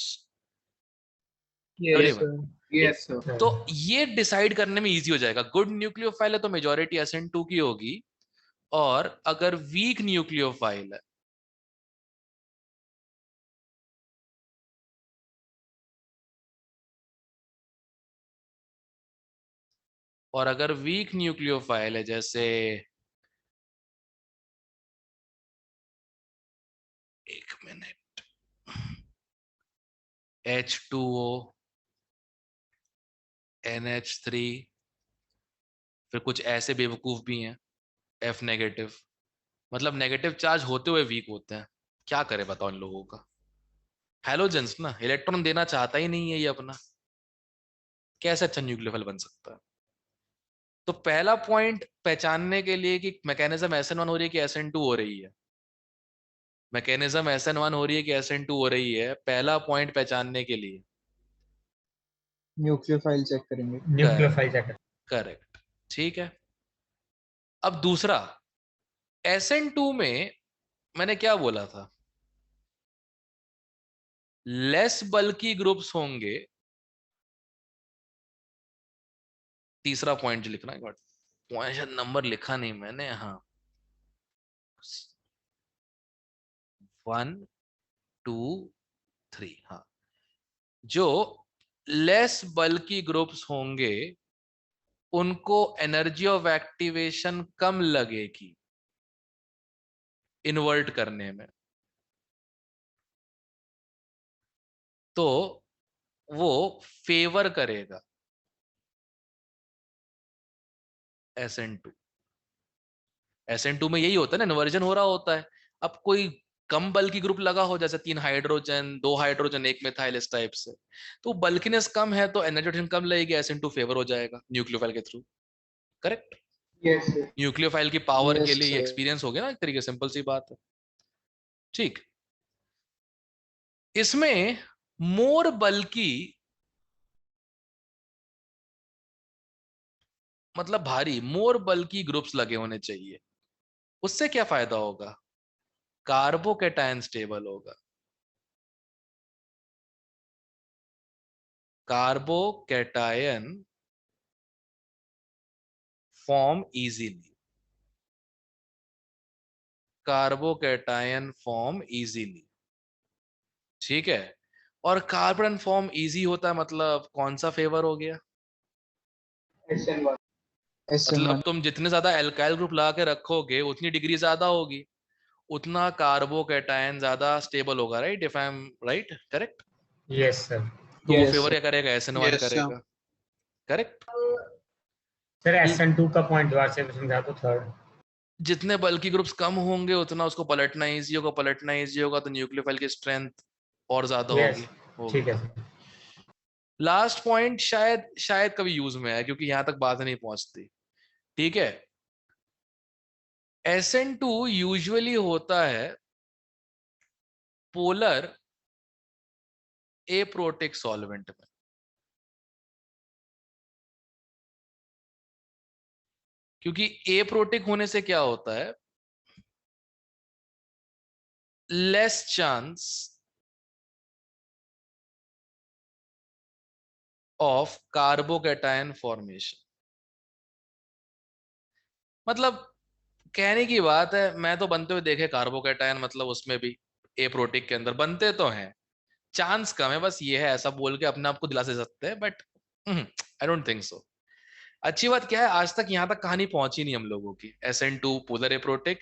Yes, Everyone? sir. Yes, sir. तो ये decide करने में easy हो जाएगा। Good nucleophile है तो majority SN2 की होगी, और अगर वीक न्यूक्लियोफाइल है जैसे एक मिनट, H2O, NH3, फिर कुछ ऐसे बेवकूफ भी हैं F नेगेटिव, मतलब नेगेटिव चार्ज होते हुए वीक होते हैं। क्या करे बताओ इन लोगों का? हैलोजेंस ना, इलेक्ट्रॉन देना चाहता ही नहीं है ये अपना, कैसे अच्छा न्यूक्लियोफाइल बन सकता है? तो पहला पॉइंट पहचानने के लिए कि मैकेनिज्म SN1 हो रही है कि SN2 हो रही है, मैकेनिज्म SN1 हो रही है कि SN2 हो रही है, पहला पॉइंट पहचानने के लिए न्यूक्लियोफाइल चेक करेंगे। Nucleophile check. करेक्ट, ठीक है। अब दूसरा, SN2 में मैंने क्या बोला था, लेस बल्की ग्रुप्स होंगे। तीसरा पॉइंट जो लिखना है, पॉइंट शायद नंबर लिखा नहीं मैंने, हाँ 1 2 3, हाँ, जो लेस बल्की ग्रुप्स होंगे उनको एनर्जी ऑफ एक्टिवेशन कम लगेगी इन्वर्ट करने में, तो वो फेवर करेगा SN2। SN2 में यही होता है ना, इन्वर्जन हो रहा होता है। अब कोई कम बल्की ग्रुप लगा हो, जैसे 3 हाइड्रोजन 2 हाइड्रोजन 1 मिथाइल, इस टाइप से, तो बल्कीनेस कम है तो एनर्जी कम लगेगी, SN2 फेवर हो जाएगा न्यूक्लियोफाइल के through. Correct. Yes, sir. Nucleophile की पावर के Yes, लिए sir. एक्सपीरियंस हो गया ना एक तरीके, सिंपल सी बात है। ठीक, इसमें मोर बल्की मतलब भारी, मोर बल्की ग्रुप्स लगे होने चाहिए। उससे क्या फायदा होगा, कार्बोकैटायन स्टेबल होगा। Carbocation form easily, carbocation form easily, ठीक है। और कार्बन फॉर्म इजी होता है मतलब कौन सा फेवर हो गया, SN1. मतलब SN1. तुम जितने ज्यादा एल्काइल ग्रुप लगा के रखोगे उतनी डिग्री ज्यादा होगी, उतना कार्बोकैटायन ज्यादा स्टेबल होगा, right, if I am right, correct. Yes sir. तो वो Yes, फेवर sir. क्या करेगा, SN1 Yes, sir. करेगा, करेक्ट। सर SN2 का पॉइंट दोबारा से समझा दो, थर्ड। जितने बल्कि ग्रुप्स कम होंगे उतना उसको पलटना इजी होगा, पलटना इजी होगा तो न्यूक्लियोफाइल की स्ट्रेंथ और ज्यादा यस, होगी, होगी। ठीक है सर। लास्ट पॉइंट शायद शायद कभी यूज में आया क्योंकि यहां तक बात नहीं पहुंचती, ठीक है। SN2 यूजुअली होता है पोलर एप्रोटिक सॉल्वेंट में, क्योंकि एप्रोटिक होने से क्या होता है, less chance of carbocation formation. मतलब कहने की बात है, मैं तो बनते हुए देखे कार्बोकैटायन, मतलब उसमें भी एप्रोटिक के अंदर बनते तो हैं, चांस कम है, बस ये है, ऐसा बोल के अपने आप को दिला से सकते हैं, but I don't think so. अच्छी बात क्या है, आज तक यहां तक कहानी पहुंची नहीं हम लोगों की, SN2 पोलर एप्रोटिक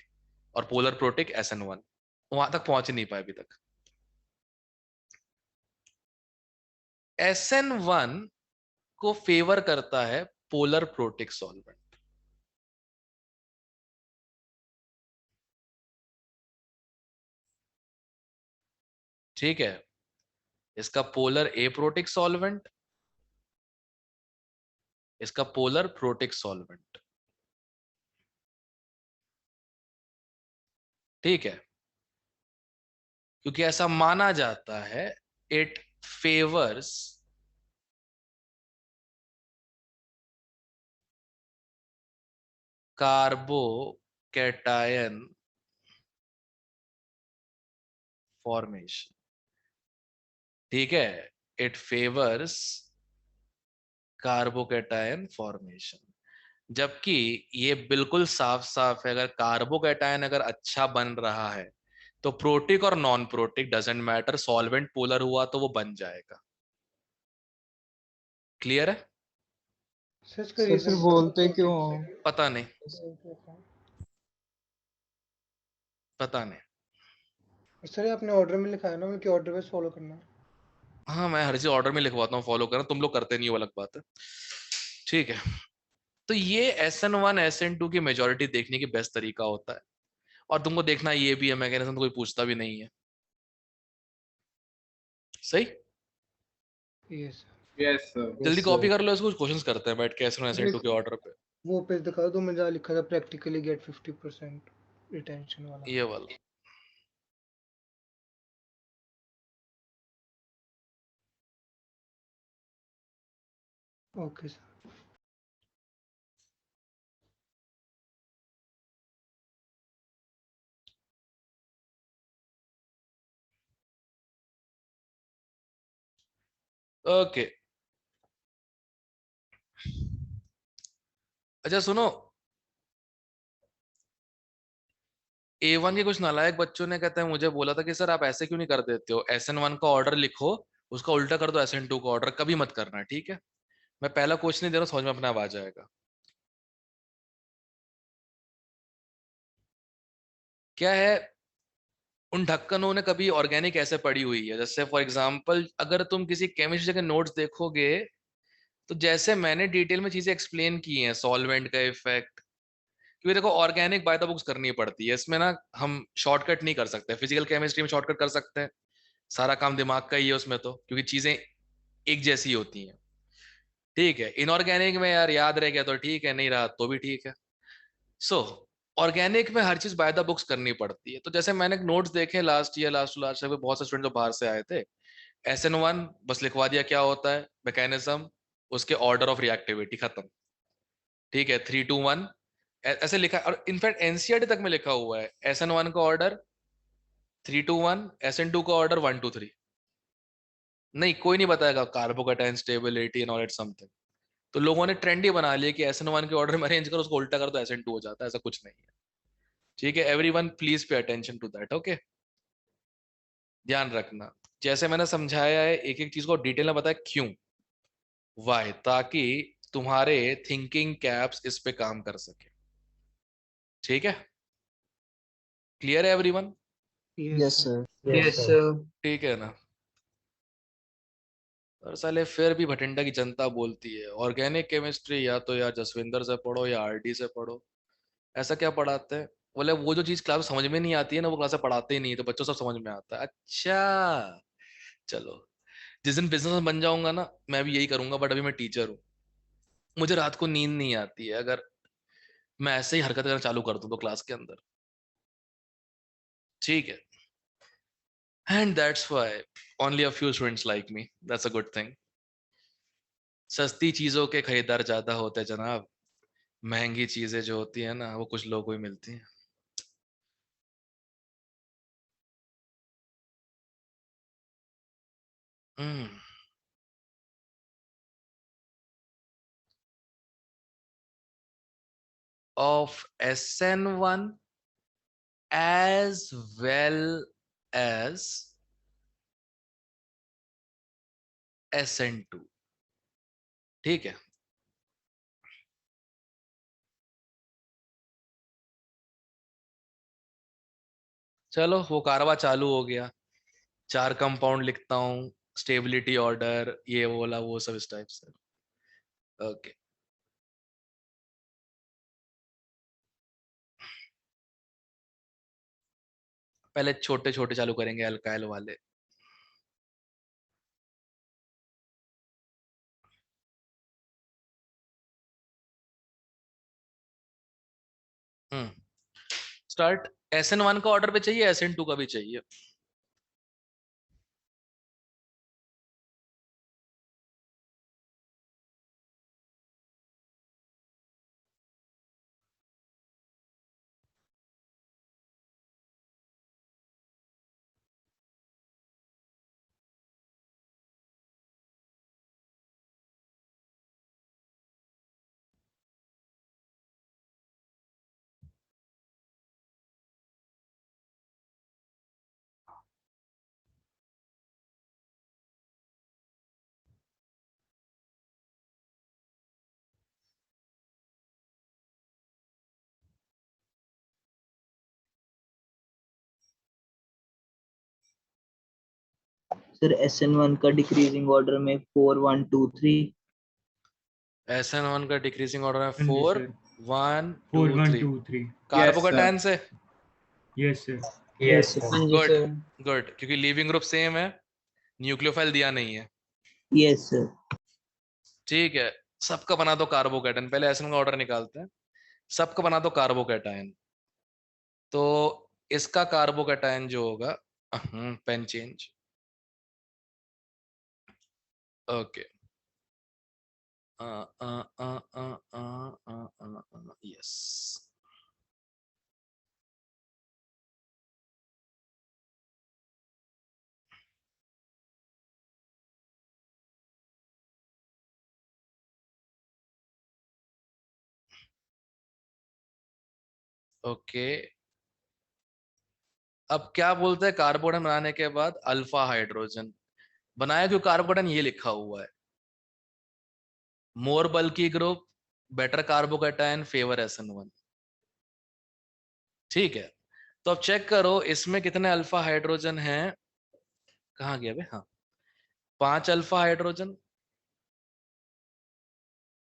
और पोलर प्रोटिक SN1, वहां तक पहुंच ही नहीं पाए अभी तक। SN1 को फेवर करता है पोलर प्रोटिक सॉल्वेंट, ठीक है। इसका पोलर एप्रोटिक सॉल्वेंट, इसका पोलर प्रोटिक सॉल्वेंट, ठीक है। क्योंकि ऐसा माना जाता है, इट फेवर्स कार्बोकैटायन फॉर्मेशन, ठीक है। इट फेवर्स कार्बोकैटायन फॉर्मेशन, जबकि ये बिल्कुल साफ साफ है, अगर कार्बोकैटायन अगर अच्छा बन रहा है तो प्रोटिक और non protic doesn't matter, solvent polar हुआ तो वो बन जाएगा। क्लियर है, सच सर करिए फिर बोलते क्यों हो? पता नहीं, पता नहीं। सर ये आपने ऑर्डर में लिखा है ना, उनके ऑर्डर बस फॉलो करना है। हाँ, मैं हर चीज ऑर्डर में लिखवाता हूँ, फॉलो करना, तुम लोग करते नहीं हो, अलग बात है, ठीक है। तो ये SN1 SN2 की मेजोरिटी देखने की बेस्ट तरीका होता है, और तुमको देखना ये भी है, मैकेनिज्म तो कोई पूछता भी नहीं है, सही। Yes Yes, sir. जल्दी Yes, कॉपी sir. कर लो इसको, क्वेश्चंस करते हैं बैठ के SN1 SN2 के ऑर्डर पे, वो पेज दिखा दो, मैं जहाँ लिखा था प्रैक्टिकली गेट 50% रिटेंशन वाला। ये वाला। Okay sir. ओके, अच्छा सुनो, A1 के कुछ नालायक बच्चों ने कहते हैं मुझे बोला था कि सर आप ऐसे क्यों नहीं कर देते हो, SN1 का ऑर्डर लिखो, उसका उल्टा कर दो SN2 का ऑर्डर, कभी मत करना, ठीक है। मैं पहला क्वेश्चन नहीं दे रहा हूं, समझ में अपने आप आ जाएगा। क्या है, उन ढक्कनों ने कभी ऑर्गेनिक ऐसे पड़ी हुई है, जैसे फॉर एग्जांपल अगर तुम किसी केमिस्ट्री के नोट्स देखोगे, तो जैसे मैंने डिटेल में चीजें एक्सप्लेन की हैं, सॉल्वेंट का इफेक्ट, क्योंकि देखो ऑर्गेनिक बाय द बुक्स करनी पड़ती है, इसमें ना हम शॉर्टकट नहीं कर सकते। फिजिकल केमिस्ट्री में शॉर्टकट कर सकते हैं, सारा काम दिमाग का ही है उसमें, तो क्योंकि चीजें एक जैसी होती हैं, ठीक है। इनऑर्गेनिक में यार याद रह गया तो ठीक है, नहीं रहा तो भी ठीक है। सो ऑर्गेनिक में हर चीज बाय द बुक्स करनी पड़ती है। तो जैसे मैंने नोट्स देखे last year, last to last year, बहुत से स्टूडेंट जो बाहर से आए थे, SN1 बस लिखवा दिया क्या होता है, मैकेनिज्म, उसके ऑर्डर ऑफ रिएक्टिविटी, खत्म, ठीक है, 3 2 1 ऐसे लिखा है। और इनफैक्ट एनसीईआरटी तक में लिखा हुआ है, SN1 का ऑर्डर 3 2 1, SN2 का ऑर्डर 1 2 3। नहीं, कोई नहीं बताएगा carbocation stability and all it something. तो लोगों ने ट्रेंड ही बना लिया कि SN1 के ऑर्डर में अरेंज करो, उसको उल्टा कर दो SN2 हो जाता है, ऐसा कुछ नहीं है, ठीक है। Everyone please pay attention to that, okay, ध्यान रखना। जैसे मैंने समझाया है, एक एक चीज को डिटेल में बताया, क्यों, वाई, ताकि तुम्हारे थिंकिंग कैप्स इस पे काम कर सके, ठीक है। क्लियर है everyone? Yes, sir. Yes sir. ठीक है ना। और साले फिर भी भटिंडा की जनता बोलती है ऑर्गेनिक केमिस्ट्री या तो यार जसविंदर से पढ़ो या RD से पढ़ो, ऐसा क्या पढ़ाते हैं। बोले वो जो चीज क्लास में समझ में नहीं आती है ना, वो क्लास में पढ़ाते ही नहीं, तो बच्चों सब समझ में आता है। अच्छा, चलो, जिस दिन बिजनेस बन जाऊंगा ना, मैं भी यही करूंगा, बट अभी मैं टीचर हूँ, मुझे रात को नींद नहीं आती है अगर मैं ऐसे ही हरकत करना चालू कर दूं तो क्लास के अंदर, ठीक है। And that's why only a few students like me, that's a good thing. सस्ती चीजों के खरीदार ज्यादा होते हैं जनाब, महंगी चीजें जो होती है ना, वो कुछ लोगों को ही मिलती हैं। हम्म, of SN1 as well as SN2, ठीक है। चलो वो कारवा चालू हो गया, 4 कंपाउंड लिखता हूँ, स्टेबिलिटी ऑर्डर, ये वो वाला वो सब इस टाइप से, ओके। पहले छोटे छोटे चालू करेंगे, अल्काइल वाले। हम्म, स्टार्ट। SN1 का ऑर्डर पे चाहिए, SN2 का भी चाहिए? सर SN1 का डिक्रीजिंग ऑर्डर में 4 1 2 3। SN1 का डिक्रीजिंग ऑर्डर है हाँ जी 4 सर, 1 2 4 1 3, 2 3। Yes, sir. कार्बोकेटाइन से। Yes sir. Yes sir. हाँ जी गुड, सर। गुड, क्योंकि लीविंग ग्रुप सेम है, न्यूक्लियोफाइल दिया नहीं है, यस सर। ठीक है। सबका बना दो कार्बोकेटाइन, पहले SN का ऑर्डर निकालते हैं। सबका बना दो कार्बोकेटाइन, तो इसका कार्बोकेटाइन जो होगा, pen change, okay, yes, okay, अब क्या बोलते हैं कार्बोकेटाइन बनाने के बाद अल्फा हाइड्रोजन बनाया, क्यों कार्बोकेटाइन ये लिखा हुआ है, more bulky group, better carbocation, favour SN1। ठीक है, तो अब चेक करो इसमें कितने अल्फा हाइड्रोजन हैं, कहाँ गया बे, हाँ 5 alpha hydrogen,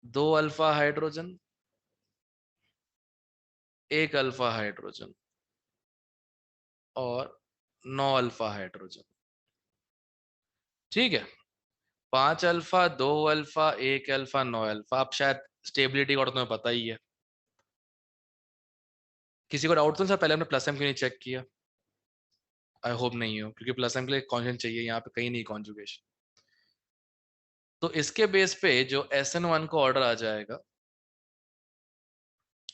2 alpha hydrogen, 1 alpha hydrogen और 9 अल्फा हाइड्रोजन। ठीक है, 5 अल्फा, 2 अल्फा, 1 अल्फा, 9 अल्फा। अब शायद स्टेबिलिटी का तुम्हें पता ही है, किसी को डाउट तो नहीं सर पहले हमने प्लस एम क्यों नहीं चेक किया? आई होप नहीं हो, क्योंकि प्लस एम के लिए कॉन्जुगेशन चाहिए, यहाँ पे कहीं नहीं कॉन्जुगेशन। तो इसके बेस पे जो SN1 को ऑर्डर आ जाएगा,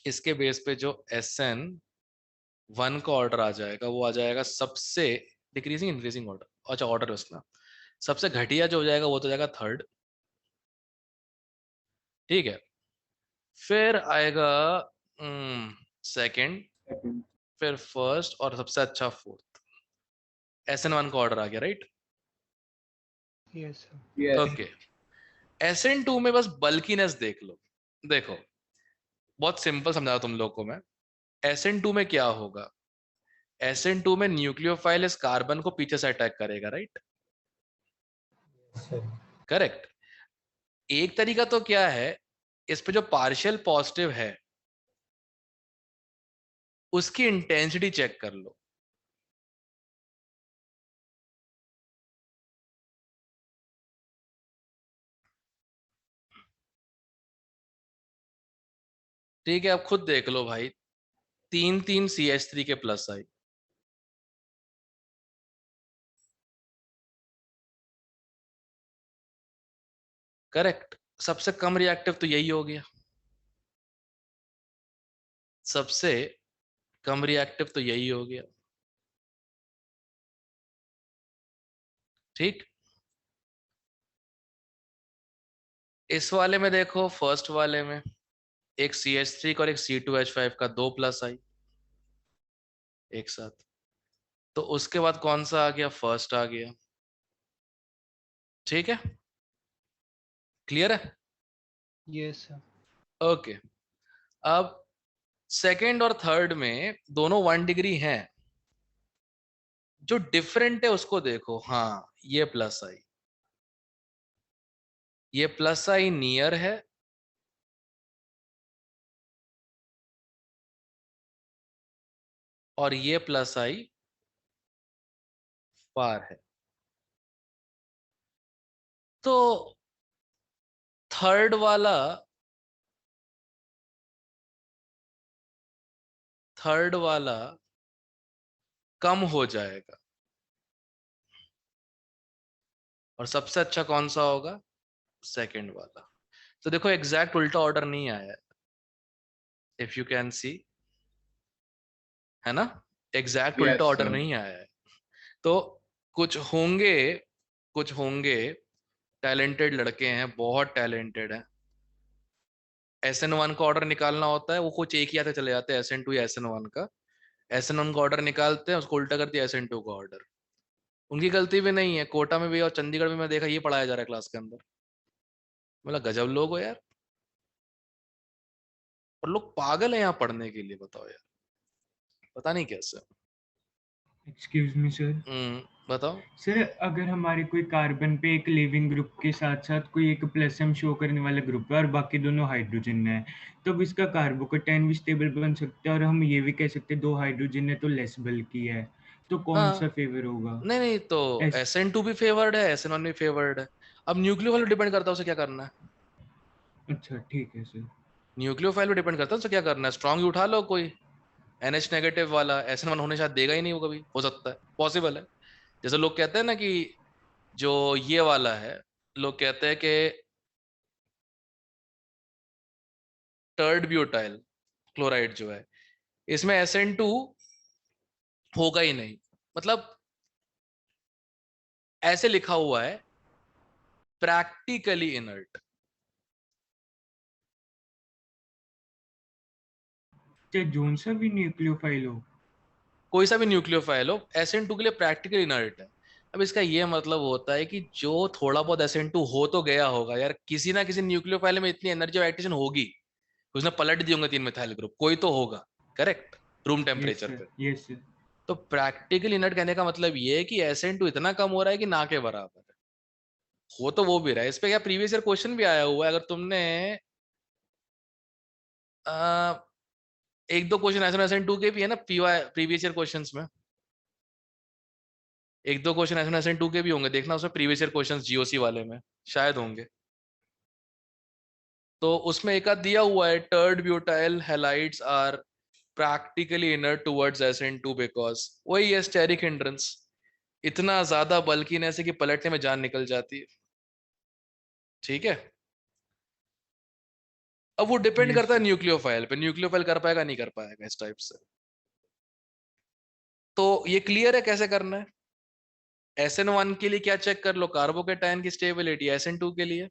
इसके बेस पे जो SN1 का ऑर्डर आ जाएगा वो आ जाएगा सबसे डिक्रीजिंग इंक्रीजिंग ऑर्डर। अच्छा ऑर्डर है उसका, सबसे घटिया जो हो जाएगा वो तो जाएगा 3rd। ठीक है, फिर आएगा 2nd, फिर 1st और सबसे अच्छा 4th। SN1 का ऑर्डर आ गया, right? Yes sir. Yes. Okay, SN2 में बस बल्कीनेस देख लो। देखो बहुत सिंपल समझा तुम लोग को मैं। SN2 में क्या होगा, SN2 में न्यूक्लियोफाइल इस कार्बन को पीछे से अटैक करेगा, राइट? करेक्ट। एक तरीका तो क्या है, इस पे जो पार्शियल पॉजिटिव है उसकी इंटेंसिटी चेक कर लो। ठीक है, अब खुद देख लो भाई, 3 CH3 के प्लस आई। करेक्ट, सबसे कम रिएक्टिव तो यही हो गया, सबसे कम रिएक्टिव तो यही हो गया। ठीक, इस वाले में देखो, फर्स्ट वाले में एक CH3 और एक C2H5 का 2 प्लस आई एक साथ, तो उसके बाद कौन सा आ गया, फर्स्ट आ गया। ठीक है, क्लियर है? Yes sir. ओके, अब सेकंड और थर्ड में दोनों 1 डिग्री हैं, जो डिफरेंट है उसको देखो। हाँ, ये प्लस आई, ये प्लस आई नियर है, और ये प्लस आई फार है। तो थर्ड वाला, थर्ड वाला कम हो जाएगा, और सबसे अच्छा कौन सा होगा, सेकंड वाला। तो देखो एग्जैक्ट उल्टा ऑर्डर नहीं आया है, इफ यू कैन सी, है ना? एग्जैक्ट उल्टा ऑर्डर नहीं आया है। तो कुछ होंगे, कुछ होंगे टैलेंटेड लड़के हैं, बहुत टैलेंटेड हैं, SN1 का ऑर्डर निकालना होता है, वो कुछ एक ही आते चले जाते हैं SN2 या SN1 का। SN1 का ऑर्डर निकालते हैं, उसको उल्टा कर दिया SN2 का ऑर्डर। उनकी गलती भी नहीं है, कोटा में भी और चंडीगढ़ में मैं देखा ये पढ़ाया जा रहा है क्लास के अंदर। बोला गजब लोग हो यार, और लोग पागल है यहाँ पढ़ने के लिए, बताओ यार, पता नहीं कैसे। Excuse me sir. बताओ। सर अगर हमारे कोई कार्बन पे एक लिविंग ग्रुप के साथ साथ कोई एक प्लस एम शो करने वाला ग्रुप है और बाकी दोनों हाइड्रोजन है, तो अब इसका कार्बोकेटाइन भी स्टेबल बन सकता है, और हम ये भी कह सकते हैं 2 हाइड्रोजन है तो लेस बल्की है, तो कौन सा हाँ, फेवर होगा? नहीं नहीं, तो एस SN2 भी फेवर्ड है, SN1 भी फेवर्ड है। अब न्यूक्लियोफाइल डिपेंड करता है उसे क्या करना है, अच्छा ठीक है सर। न्यूक्लियोफाइल भी डिपेंड करता है उसे क्या करना है। स्ट्रॉन्ग ही उठा लो कोई NH नेगेटिव वाला, SN1 होने शायद देगा ही नहीं, वो कभी हो सकता है, पॉसिबल है। जैसे लोग कहते हैं ना कि जो ये वाला है, लोग कहते हैं कि टर्ड ब्यूटाइल क्लोराइड जो है, इसमें SN2 होगा ही नहीं, मतलब ऐसे लिखा हुआ है प्रैक्टिकली इनर्ट। चाहे जोन सा भी न्यूक्लियोफाइल हो। कोई सा भी न्यूक्लियोफाइल हो, SN2 के लिए प्रैक्टिकली इनर्ट है। अब इसका ये मतलब होता है कि जो थोड़ा बहुत SN2 हो तो गया होगा यार, किसी ना किसी न्यूक्लियोफाइल में इतनी एनर्जी ऑफ एक्टिवेशन होगी, उसने पलट दिए होंगे 3 मिथाइल ग्रुप, कोई तो होगा, correct, room yes temperature sir, पे। Yes sir. तो प्रैक्टिकल इनर्ट कहने का मतलब ये है कि SN2 इतना कम हो रहा है कि ना के बराबर है। हो तो वो भी रहा है। इस पे क्या प्रीवियस ईयर क्वेश्चन भी आया हुआ है, अगर तुमने एक दो क्वेश्चन SN2 के भी है ना प्रीवियस ईयर क्वेश्चंस में, एक दो क्वेश्चन SN2 के भी होंगे, देखना उसमें प्रीवियस ईयर क्वेश्चंस GOC वाले में शायद होंगे। तो उसमें एक आध दिया हुआ है, tert butyl halides are practically inert towards SN2 because वही है स्टेरिक हिंड्रेंस, इतना ज्यादा बल्कीनेस है कि पलटने में जान निकल जाती है। ठीक है, अब वो डिपेंड Yes, करता है sir. न्यूक्लियोफाइल पे, न्यूक्लियोफाइल कर पाएगा नहीं कर पाएगा इस टाइप से। तो ये क्लियर है कैसे करना है। SN1 के लिए क्या चेक कर लो, कार्बोकेटायन की स्टेबिलिटी। SN2 के लिए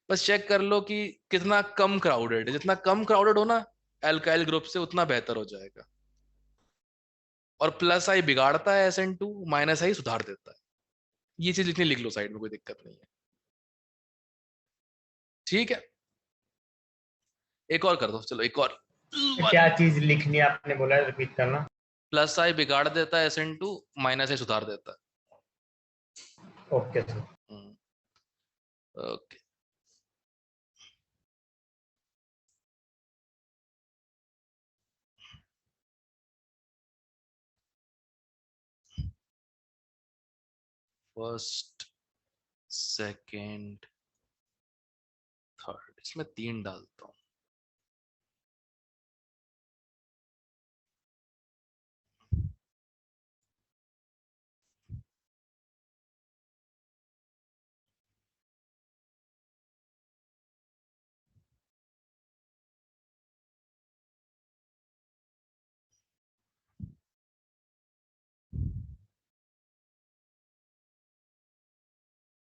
बस चेक कर लो कि कितना कम क्राउडेड है, जितना कम क्राउडेड हो ना एल्काइल ग्रुप से उतना बेहतर हो जाएगा। और प्लस आई बिगाड़ता है SN2, माइनस आई सुधार देता है। ये चीज लिखनी लिख लो साइड में, कोई दिक्कत नहीं है। ठीक है, एक और कर दो, चलो एक और। क्या चीज लिखनी है आपने बोला, रिपीट करना। प्लस आई बिगाड़ देता है SN2, माइनस आई सुधार देता है। Okay sir. Okay, first second third, इसमें 3 डालता हूँ।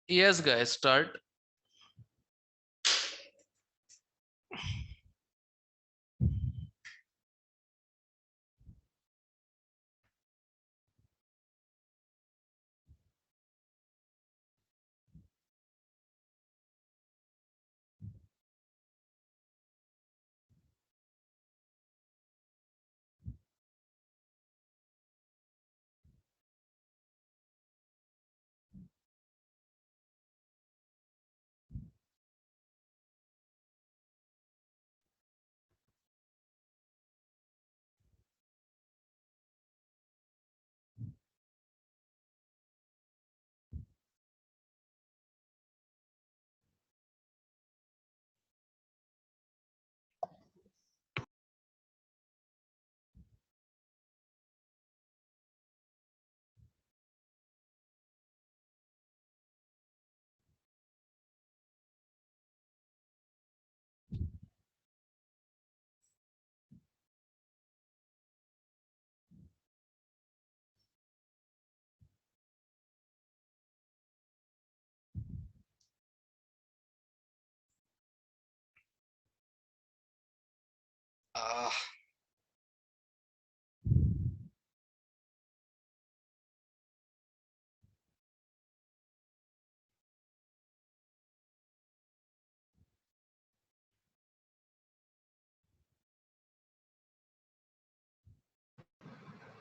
Yes guys, start.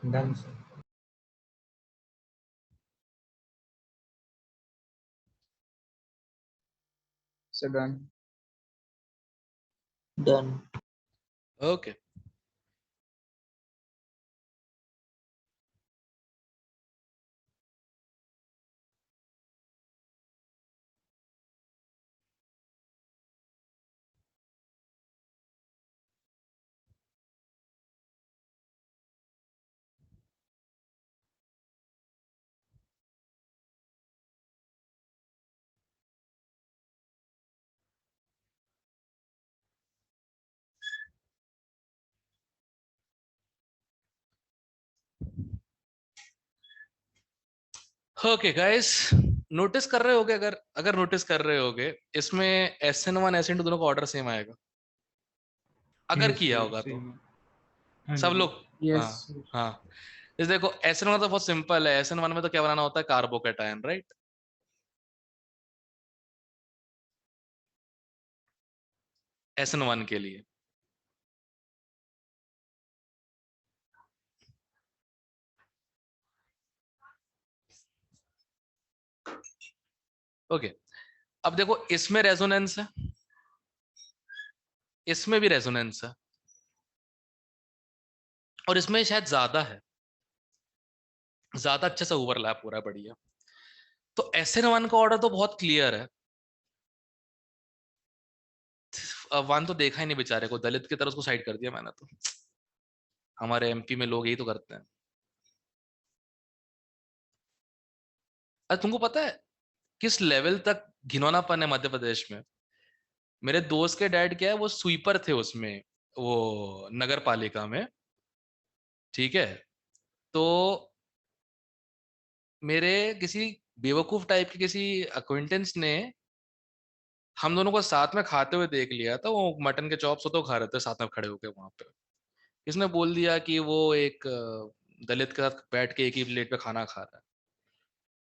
Done sir. So done. Done. Okay. Okay guys, notice कर रहे होगे, अगर अगर नोटिस कर रहे होगे इसमें SN1 SN2 दोनों का ऑर्डर सेम आएगा, अगर Yes, किया sir, होगा तो। same. हाँ सब जी। लोग? Yes. हाँ हाँ, इस देखो SN1 तो बहुत सिंपल है, SN1 में तो क्या बनाना होता है, कार्बोकैटायन, राइट? SN1 के लिए ओके। अब देखो इसमें रेजोनेंस है, इसमें भी रेजोनेंस है, और इसमें शायद ज्यादा है, ज्यादा अच्छे से ओवरलैप हो रहा है, बढ़िया। तो SN1 का ऑर्डर तो बहुत क्लियर है। वन तो देखा ही नहीं बेचारे को, दलित की तरह उसको साइड कर दिया मैंने तो। हमारे MP में लोग यही तो करते हैं। अरे तुमको पता है किस लेवल तक घिनौनापन है मध्य प्रदेश में? मेरे दोस्त के डैड क्या है, वो स्वीपर थे उसमें, वो नगर पालिका में, ठीक है? तो मेरे किसी बेवकूफ टाइप के किसी अक्विंटेंस ने हम दोनों को साथ में खाते हुए देख लिया था। वो मटन के चॉप्स तो खा रहे थे साथ में खड़े होके वहां पे। किसने बोल दिया कि वो एक दलित के साथ बैठ के एक ही प्लेट पे खाना खा रहा है?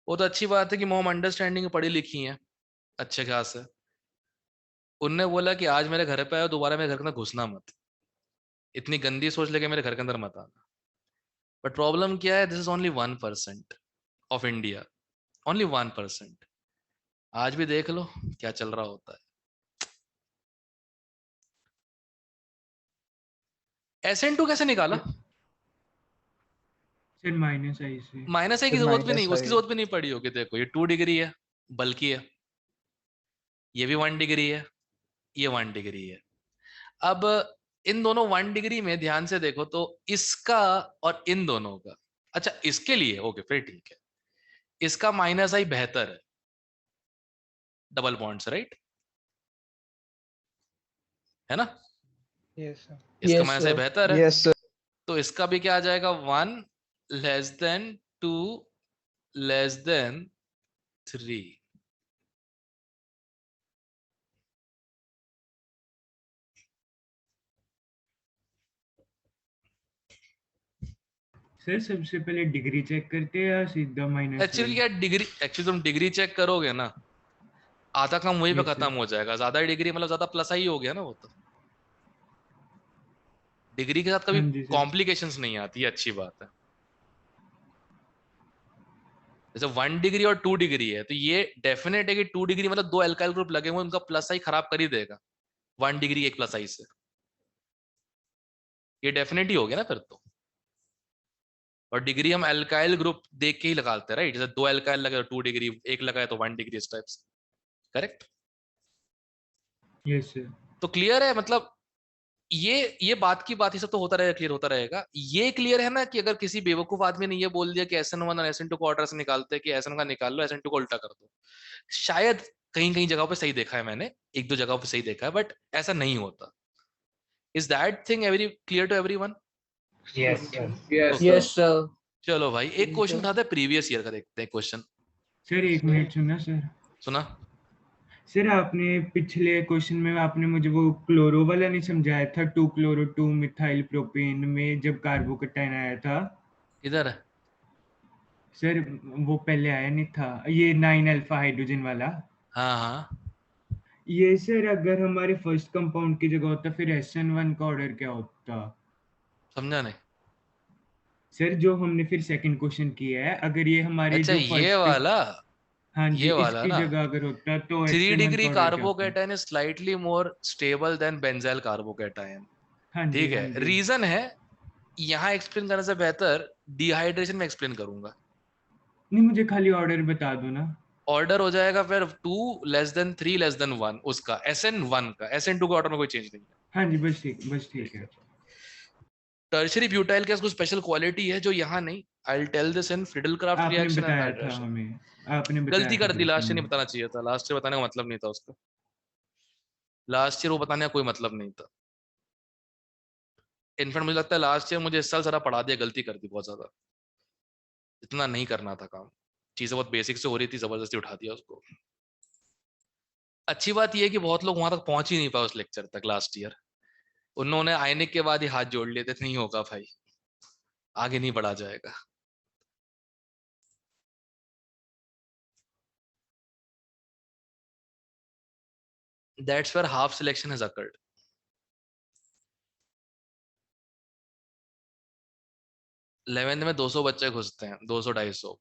वो तो अच्छी बात है कि मोम अंडरस्टैंडिंग पढ़ी लिखी है अच्छे खास है। उनने बोला कि आज मेरे घर पे आयो, दोबारा मेरे घर के अंदर घुसना मत, इतनी गंदी सोच लेके मेरे घर के अंदर मत आना। बट प्रॉब्लम क्या है, this is only 1% of India, only 1%। आज भी देख लो क्या चल रहा होता है। SN2 कैसे निकाला? सर -I से। -I की सर जरूरत भी नहीं, -I। उसकी जरूरत भी नहीं पड़ी होगी। देखो ये 2 डिग्री है, बल्कि है, ये भी 1 डिग्री है, ये 1 डिग्री है। अब इन दोनों 1 डिग्री में ध्यान से देखो तो इसका और इन दोनों का, अच्छा इसके लिए ओके फिर ठीक है, इसका -I बेहतर है, डबल बॉन्ड्स, राइट? है ना? Yes sir. इसका Yes, -I sir. बेहतर है, यस सर। तो इसका भी क्या आ जाएगा, 1 less than 2 less than 3। Sir सबसे पहले डिग्री चेक करते हैं या सीधा एक्चुअली -I? क्या डिग्री, एक्चुअली तुम डिग्री चेक करोगे ना, आधा काम वहीं पे Yes, खत्म sir. हो जाएगा। ज्यादा डिग्री मतलब ज्यादा +I हो गया ना। वो तो डिग्री के साथ कभी हाँ जी सर। कॉम्प्लिकेशंस नहीं आती है, अच्छी बात है। जैसे 1 डिग्री और 2 डिग्री है, तो ये डेफिनेट है कि 2 डिग्री मतलब 2 एल्काइल ग्रुप लगे हुए, उनका +I खराब कर ही देगा 1 डिग्री एक +I से। ये डेफिनेट ही हो गया ना फिर तो। और डिग्री हम एल्काइल ग्रुप देख के ही लगाते हैं, राइट? जैसे 2 एल्काइल लगे तो 2 डिग्री, एक लगाए तो 1 डिग्री, इस टाइप से, करेक्ट? Yes sir. तो क्लियर है मतलब, ये बात की बात ही सब तो होता रहेगा, क्लियर होता रहेगा। ये क्लियर है ना कि अगर किसी बेवकूफ आदमी ने ये बोल दिया कि SN1 और SN2 को ऑर्डर से निकालते हैं, कि SN का निकाल लो, SN2 को उल्टा कर दो, शायद कहीं कहीं जगहों पे सही देखा है मैंने, एक दो जगहों पे सही देखा है, बट ऐसा नहीं होता। Is that thing every clear to everyone? Yes sir. Yes, Okay. yes, sir. चलो भाई एक क्वेश्चन उठाते हैं प्रीवियस ईयर का, देखते हैं क्वेश्चन। सर 1 मिनट सुना सर। सुना? सर आपने पिछले क्वेश्चन में आपने मुझे वो क्लोरो वाला नहीं समझाया था, 2 क्लोरो 2 मिथाइल प्रोपेन में जब कार्बोकैटायन आया था। इधर है। सर वो पहले आया नहीं था, ये 9 अल्फा हाइड्रोजन वाला। हाँ हाँ, ये सर अगर हमारे फर्स्ट कंपाउंड की जगह होता फिर SN1 का ऑर्डर क्या होता? समझा नहीं। सर जो हमने फिर सेकंड क्वेश्चन किया है, अगर ये हमारे अच्छा जो ये फर्स्ट, वाला, हाँ जी, ये वाला इसकी ना, जगह अगर होता तो 3 SN1 डिग्री का ऑर्डर क्या होता? Carbocation is slightly more stable then benzyl carbocation. हाँ जी, ठीक हाँ है, जी। रीजन है, यहाँ एक्सप्लेन करने से बेहतर डिहाइड्रेशन में एक्सप्लेन करूंगा। नहीं मुझे खाली ऑर्डर बता दो ना। ऑर्डर हो जाएगा फिर 2 लेस देन 3 लेस देन 1 उसका, SN1 का। SN2 का ऑर्डर में कोई चेंज नहीं है। हाँ जी बस ठीक है। टर्शियरी ब्यूटाइल का कुछ स्पेशल क्वालिटी है जो यहाँ नहीं। I will tell this in Friedel Crafts आपने रिएक्शन एंड बताया था हाइड्रेशन। हमें, आपने बताया गलती था कर दी, लास्ट ईयर क्वेश्चन नहीं में। बताना चाहिए था, लास्ट ईयर बताने का मतलब नहीं था उसका, लास्ट ईयर वो बताने का कोई मतलब नहीं था। इनफैक्ट मुझे लगता है लास्ट ईयर मुझे इस साल सारा पढ़ा दिया, गलती कर दी बहुत ज्यादा, इतना नहीं करना था काम, चीजें बहुत बेसिक से हो रही थी, जबरदस्ती उठा दिया उसको। अच्छी बात यह है कि बहुत लोग वहां तक पहुंच ही नहीं पाए उस लेक्चर तक लास्ट ईयर, उन्होंने आईने के बाद ही हाथ जोड़ लिए थे, नहीं होगा भाई, आगे नहीं बढ़ा जाएगा। That's where half selection has occurred. 11th में 200 बच्चे घुसते हैं, 200-250,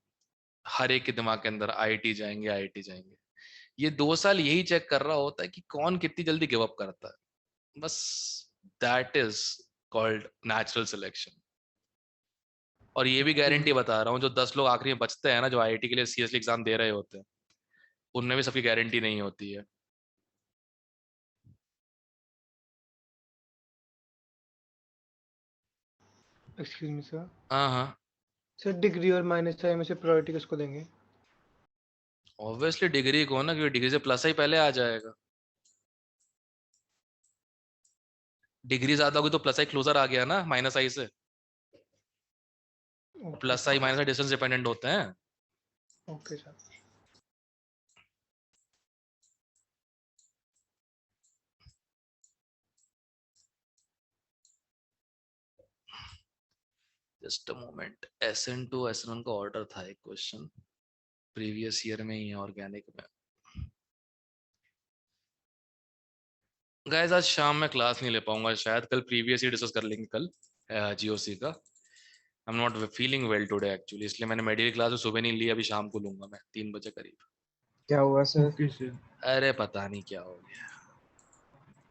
हर एक के दिमाग के अंदर आईआईटी जाएंगे, आईआईटी जाएंगे। ये 2 साल यही चेक कर रहा होता है कि कौन कितनी जल्दी गिव अप करता है, बस। That is called natural selection. और ये भी गारंटी बता रहा हूँ, जो 10 लोग आखिरी में बचते हैं ना, जो आईआईटी के लिए सीरियसली एग्जाम दे रहे होते हैं, उनमें भी सबकी गारंटी नहीं होती है। Excuse me sir. हाँ हाँ, सर डिग्री और माइनस आई में से प्रायोरिटी किसको देंगे? ऑब्वियसली डिग्री को ना, क्योंकि डिग्री से प्लस आई पहले आ जाएगा। डिग्री ज्यादा होगी तो प्लस आई क्लोजर आ गया ना माइनस आई से। Plus I minus I distance dependent होते हैं। Okay sir. Just a moment, SN two SN1 का ऑर्डर था एक क्वेश्चन प्रीवियस ईयर में ही है ऑर्गेनिक में। गाइस आज शाम में क्लास नहीं ले पाऊंगा शायद, कल प्रीवियस ईयर डिस्कस कर लेंगे कल जीओसी का। I am not feeling well today actually, इसलिए मैंने मेडिकल क्लास सुबह नहीं ली, अभी शाम को लूंगा मैं 3 बजे करीब। क्या हुआ सर? Okay sir. अरे पता नहीं क्या हो गया।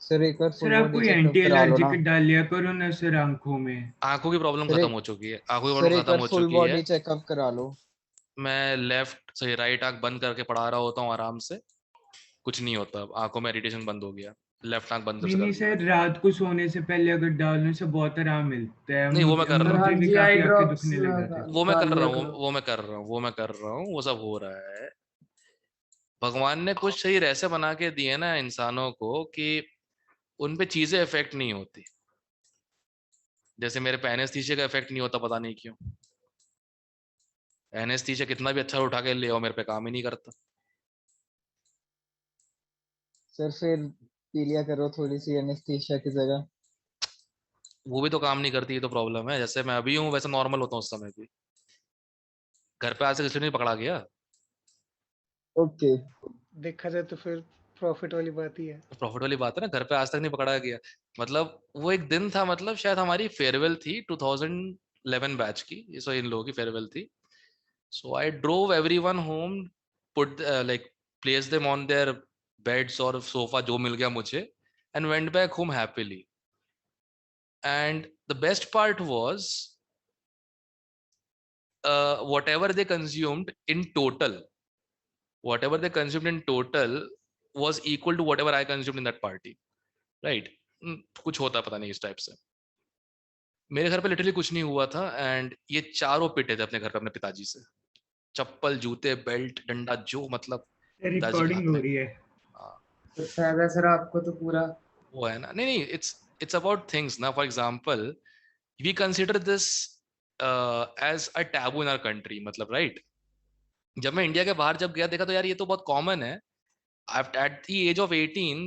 सर एक बार सर फुल आप बॉडी कोई चेकअप एंटी करा लो ना। एलर्जिक डाल लिया करो ना सर आंखों में। आंखों की प्रॉब्लम सर खत्म एक हो चुकी है, आंखों की सर प्रॉब्लम एक खत्म बार हो फुल चुकी है। बॉडी चेकअप करा लो। मैं लेफ्ट सही राइट आंख बंद करके पढ़ा रहा होता हूँ आराम से, कुछ नहीं होता, आंखों में इरिटेशन बंद हो गया। लेफ्ट आंख बंद नहीं से नहीं कर लिया। सर, रात को सोने से पहले अगर डालने से बहुत आराम मिलता है। नहीं वो मैं कर रहा मुझे हूँ, भी काफी आंखें दुखने लग जाती थी। वो मैं कर रहा हूँ, वो मैं कर रहा हूँ, वो मैं कर रहा हूँ, वो सब हो रहा है। भगवान ने कुछ शरीर ऐसे बना के दिए ना इंसानों को कि उन पे चीजें इफेक्ट नहीं होती। जैसे मेरे पे एनेस्थीसिया का इफेक्ट नहीं होता, पता नहीं क्यों। एनेस्थीसिया कितना भी अच्छा उठा के ले आओ, मेरे पे काम ही नहीं करता। सर फिर पी लिया करो थोड़ी सी एनेस्थीसिया की जगह। वो भी तो काम नहीं करती, ये तो प्रॉब्लम है। जैसे मैं अभी हूँ वैसे नॉर्मल होता हूँ उस समय भी। घर पे आज तक इसलिए नहीं पकड़ा गया। ओके। देखा जाए तो फिर प्रॉफिट वाली बात ही है। प्रॉफिट वाली बात है ना, घर पे आज तक नहीं पकड़ा गया। मतलब वो एक दिन था, मतलब शायद हमारी फेयरवेल थी 2011 बैच की, सो इन लोगों की फेयरवेल थी। So I drove everyone home, put like place them on their beds और सोफा जो मिल गया मुझे, and went back home happily. And the best part was whatever they consumed in total, whatever they consumed in total was equal to whatever I consumed in that party, right? कुछ होता पता नहीं इस type से। मेरे घर पे literally कुछ नहीं हुआ था, एंड ये चारों पिटे थे अपने घर पे अपने पिताजी से, चप्पल जूते बेल्ट डंडा जो मतलब पिताजी के रिकॉर्डिंग हाथ हो में। रही है। हाँ, तो फायदा सर आपको तो पूरा। वो है ना, नहीं नहीं, इट्स अबाउट थिंग्स ना। For example we consider this as a taboo in our country, मतलब राइट। जब मैं इंडिया के बाहर जब गया देखा तो यार ये तो बहुत कॉमन है। at the age of 18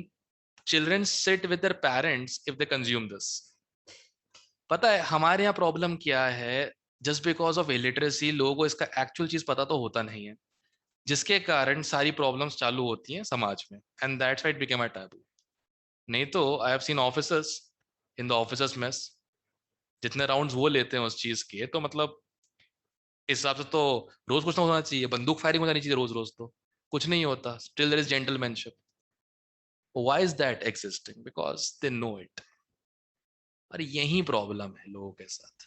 children sit with their parents if they consume this। पता है हमारे यहाँ प्रॉब्लम क्या है? जस्ट बिकॉज ऑफ इलिटरेसी लोगों को इसका एक्चुअल चीज पता तो होता नहीं है, जिसके कारण सारी प्रॉब्लम्स चालू होती हैं समाज में, and that's why it became a taboo. नहीं तो I have seen officers in the officers mess, जितने राउंड्स वो लेते हैं उस चीज के, तो मतलब इस हिसाब से तो रोज कुछ ना होना चाहिए, बंदूक फायरिंग हो जानी चाहिए रोज रोज, तो कुछ नहीं होता। Still there is gentlemanship. Why is that existing? Because they know it। और यही प्रॉब्लम है लोगों के साथ।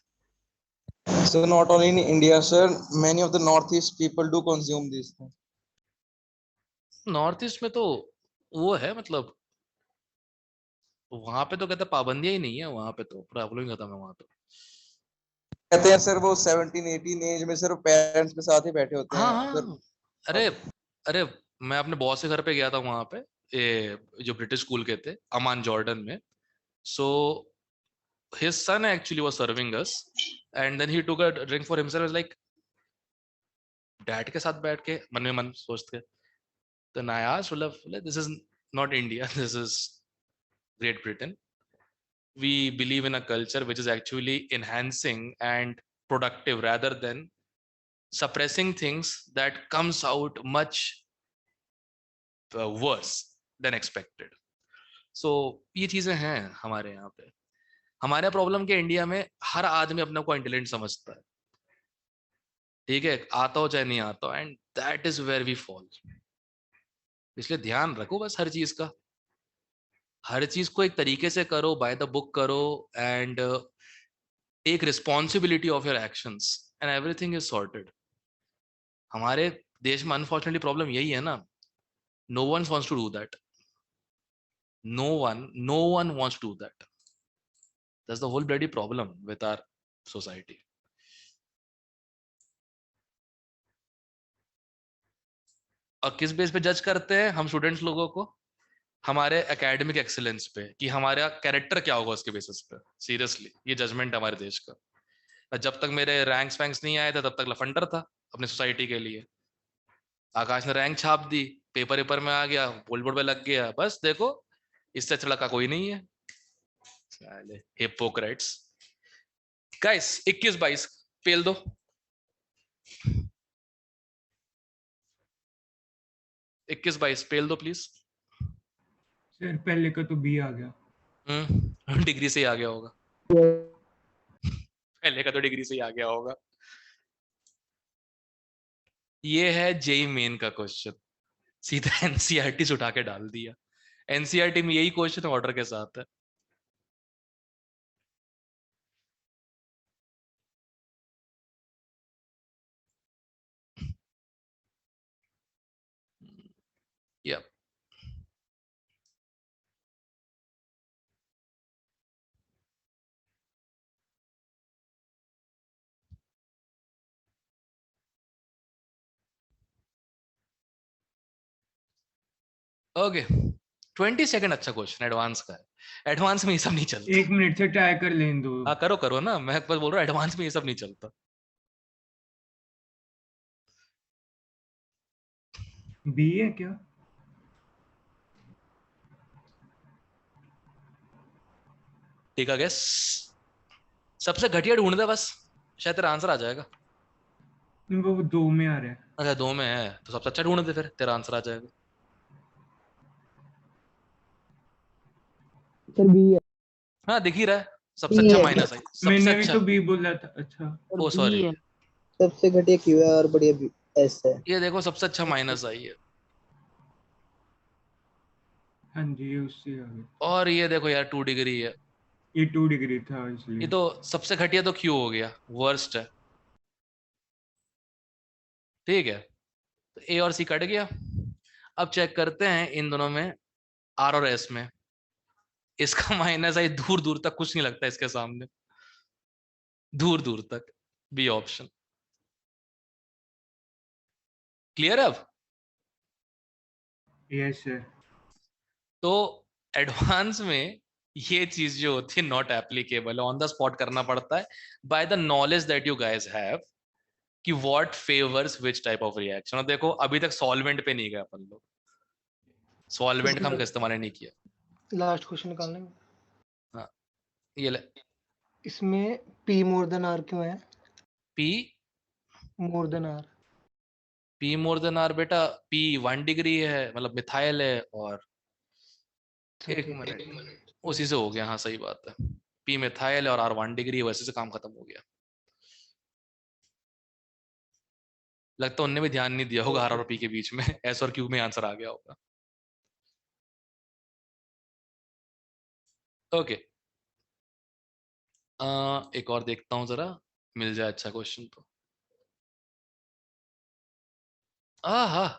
So not only in India, sir, many of the Northeast people do consume these things. North east में तो वो है, मतलब वहां पे तो कहते पाबंदियां ही नहीं है, वहां पे तो प्रॉब्लम ही खत्म है वहां तो। कहते हैं सर वो 17-18 एज में सर पेरेंट्स के साथ ही बैठे होते हाँ हैं सर। हाँ, अरे अरे मैं अपने बॉस के घर पे गया था वहां पे, जो ब्रिटिश स्कूल के थे अमान जॉर्डन में। सो his son actually was serving us, and then he took a drink for himself। Was like dad के साथ बैठ के मन में मन सोचते। तो नया मतलब this is not India, this is great Britain. we believe in a culture which is actually enhancing and productive rather than suppressing things that comes out much worse than expected. So ये चीजें हैं हमारे यहाँ पे. हमारे problem के India में हर आदमी अपने को इंटेलिजेंट समझता है, ठीक है, आता हो चाहे नहीं आता हो, and that is where we fall. इसलिए ध्यान रखो बस हर चीज का, हर चीज को एक तरीके से करो, बाय द बुक करो, and take responsibility of your actions and everything is sorted. हमारे देश में अनफॉर्चुनेटली प्रॉब्लम यही है ना, no one wants to do that. No one wants to do that. That's the whole bloody problem with our society. और किस base पे जज करते हैं हम स्टूडेंट्स लोगों को? हमारे एकेडमिक एक्सीलेंस पे, कि हमारा कैरेक्टर क्या होगा उसके बेसिस पे. सीरियसली ये जजमेंट हमारे देश का. जब तक मेरे रैंक्स वैंक्स नहीं आए थे तब तक लफंडर था अपने सोसाइटी के लिए. आकाश ने रैंक छाप दी, पेपर पेपर में आ गया, बोर्ड बोर्ड पे लग गया, बस देखो इससे अच्छा लड़का कोई नहीं है. हिपोक्रेट्स. गाइस 21-22 पेल दो. इक्कीस 22 पेल दो प्लीज. सर पहले का तो बी आ गया. डिग्री से ही आ गया होगा. पहले का तो डिग्री से ही आ गया होगा. ये है जेई मेन का क्वेश्चन, सीधा एनसीईआरटी से उठा के डाल दिया. एनसीईआरटी में यही क्वेश्चन ऑर्डर के साथ है. या ओके 20 सेकंड अच्छा क्वेश्चन एडवांस का है. एडवांस में ये सब नहीं चलता. 1 मिनट से ट्राई कर लें दो. हाँ करो करो ना, मैं बस बोल रहा हूँ एडवांस में ये सब नहीं चलता. बी है क्या? ठीक है, गेस सबसे घटिया ढूंढ दे बस, शायद तेरा आंसर आ जाएगा. वो 2 में आ रहा है. अच्छा 2 में है तो सबसे अच्छा ढूंढ दे, फिर तेरा आंसर आ जाएगा. सर बी है. हाँ दिख ही रहा है, सबसे अच्छा माइनस है. मैंने सबसे भी अच्छा, तो बी बोला था. अच्छा ओ सॉरी, सबसे घटिया क्यू है और बढ़िया एस है. ये देखो सबसे अच्छा माइनस आई है. हाँ जी ये उससे आ गया. और ये देखो यार 2 डिग्री है. ये 2 डिग्री था इसलिए. ये तो सबसे घटिया तो क्यू हो गया, वर्स्ट है. ठीक है, तो ए और सी कट गया. अब चेक करते हैं इन दोनों में, आर और एस में. इसका माइनस आई दूर दूर तक कुछ नहीं लगता इसके सामने, दूर दूर तक. बी ऑप्शन क्लियर है अब? Yes sir. तो एडवांस में ये चीज जो होती है not applicable, on the spot करना पड़ता है by the knowledge that you guys have कि what favours which type of reaction. और देखो अभी तक सॉल्वेंट पे नहीं गए अपन लोग, सॉल्वेंट का हम इस्तेमाल नहीं किया. लास्ट क्वेश्चन निकालने में. हाँ ये ले. इसमें P मोर देन R क्यों है? P more than R. P more than R बेटा, P 1 डिग्री है, मतलब मिथाइल है. और एक मिनट, उसी से हो गया. हाँ सही बात है, P मिथाइल है और R 1 डिग्री है, वैसे से काम खत्म हो गया. लगता है उनने भी ध्यान नहीं दिया होगा R और P के बीच में, S और Q में आंसर आ गया होगा. ओके एक और देखता हूं जरा, मिल जाए अच्छा क्वेश्चन तो. हाँ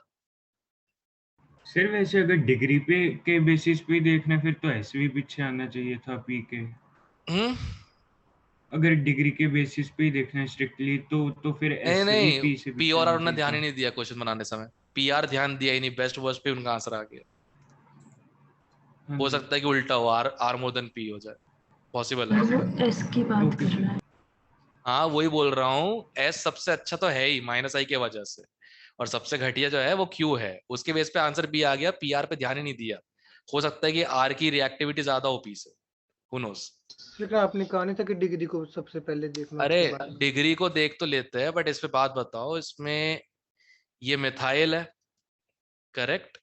सर वैसे अगर डिग्री पे के बेसिस पे देखना फिर तो एस भी पीछे आना चाहिए था पी के. अगर डिग्री के बेसिस पे ही देखना स्ट्रिक्टली तो फिर एस भी पी से पी और आर ने ध्यान ही नहीं दिया क्वेश्चन बनाने समय. पी आर ध्यान दिया ही नहीं, बेस्ट वर्स्ट पे उनका आंसर आ गया. हो सकता है कि उल्टा हो, आर मोर देन पी हो जाए, पॉसिबल है. वो एस की बात कर रहा है. हाँ वही बोल रहा हूँ, एस सबसे अच्छा तो है ही माइनस आई की वजह से, और सबसे घटिया जो है वो क्यू है. उसके बेस पे आंसर बी आ गया, पी आर पे ध्यान ही नहीं दिया. हो सकता है कि आर की रिएक्टिविटी ज्यादा हो पी से, who knows? लेकिन आपने कहा नहीं था कि डिग्री को सबसे पहले देखना अरे उसके बाद। डिग्री को देख तो लेते हैं, बट इस पे बात बताओ, इसमें ये मिथाइल है, करेक्ट,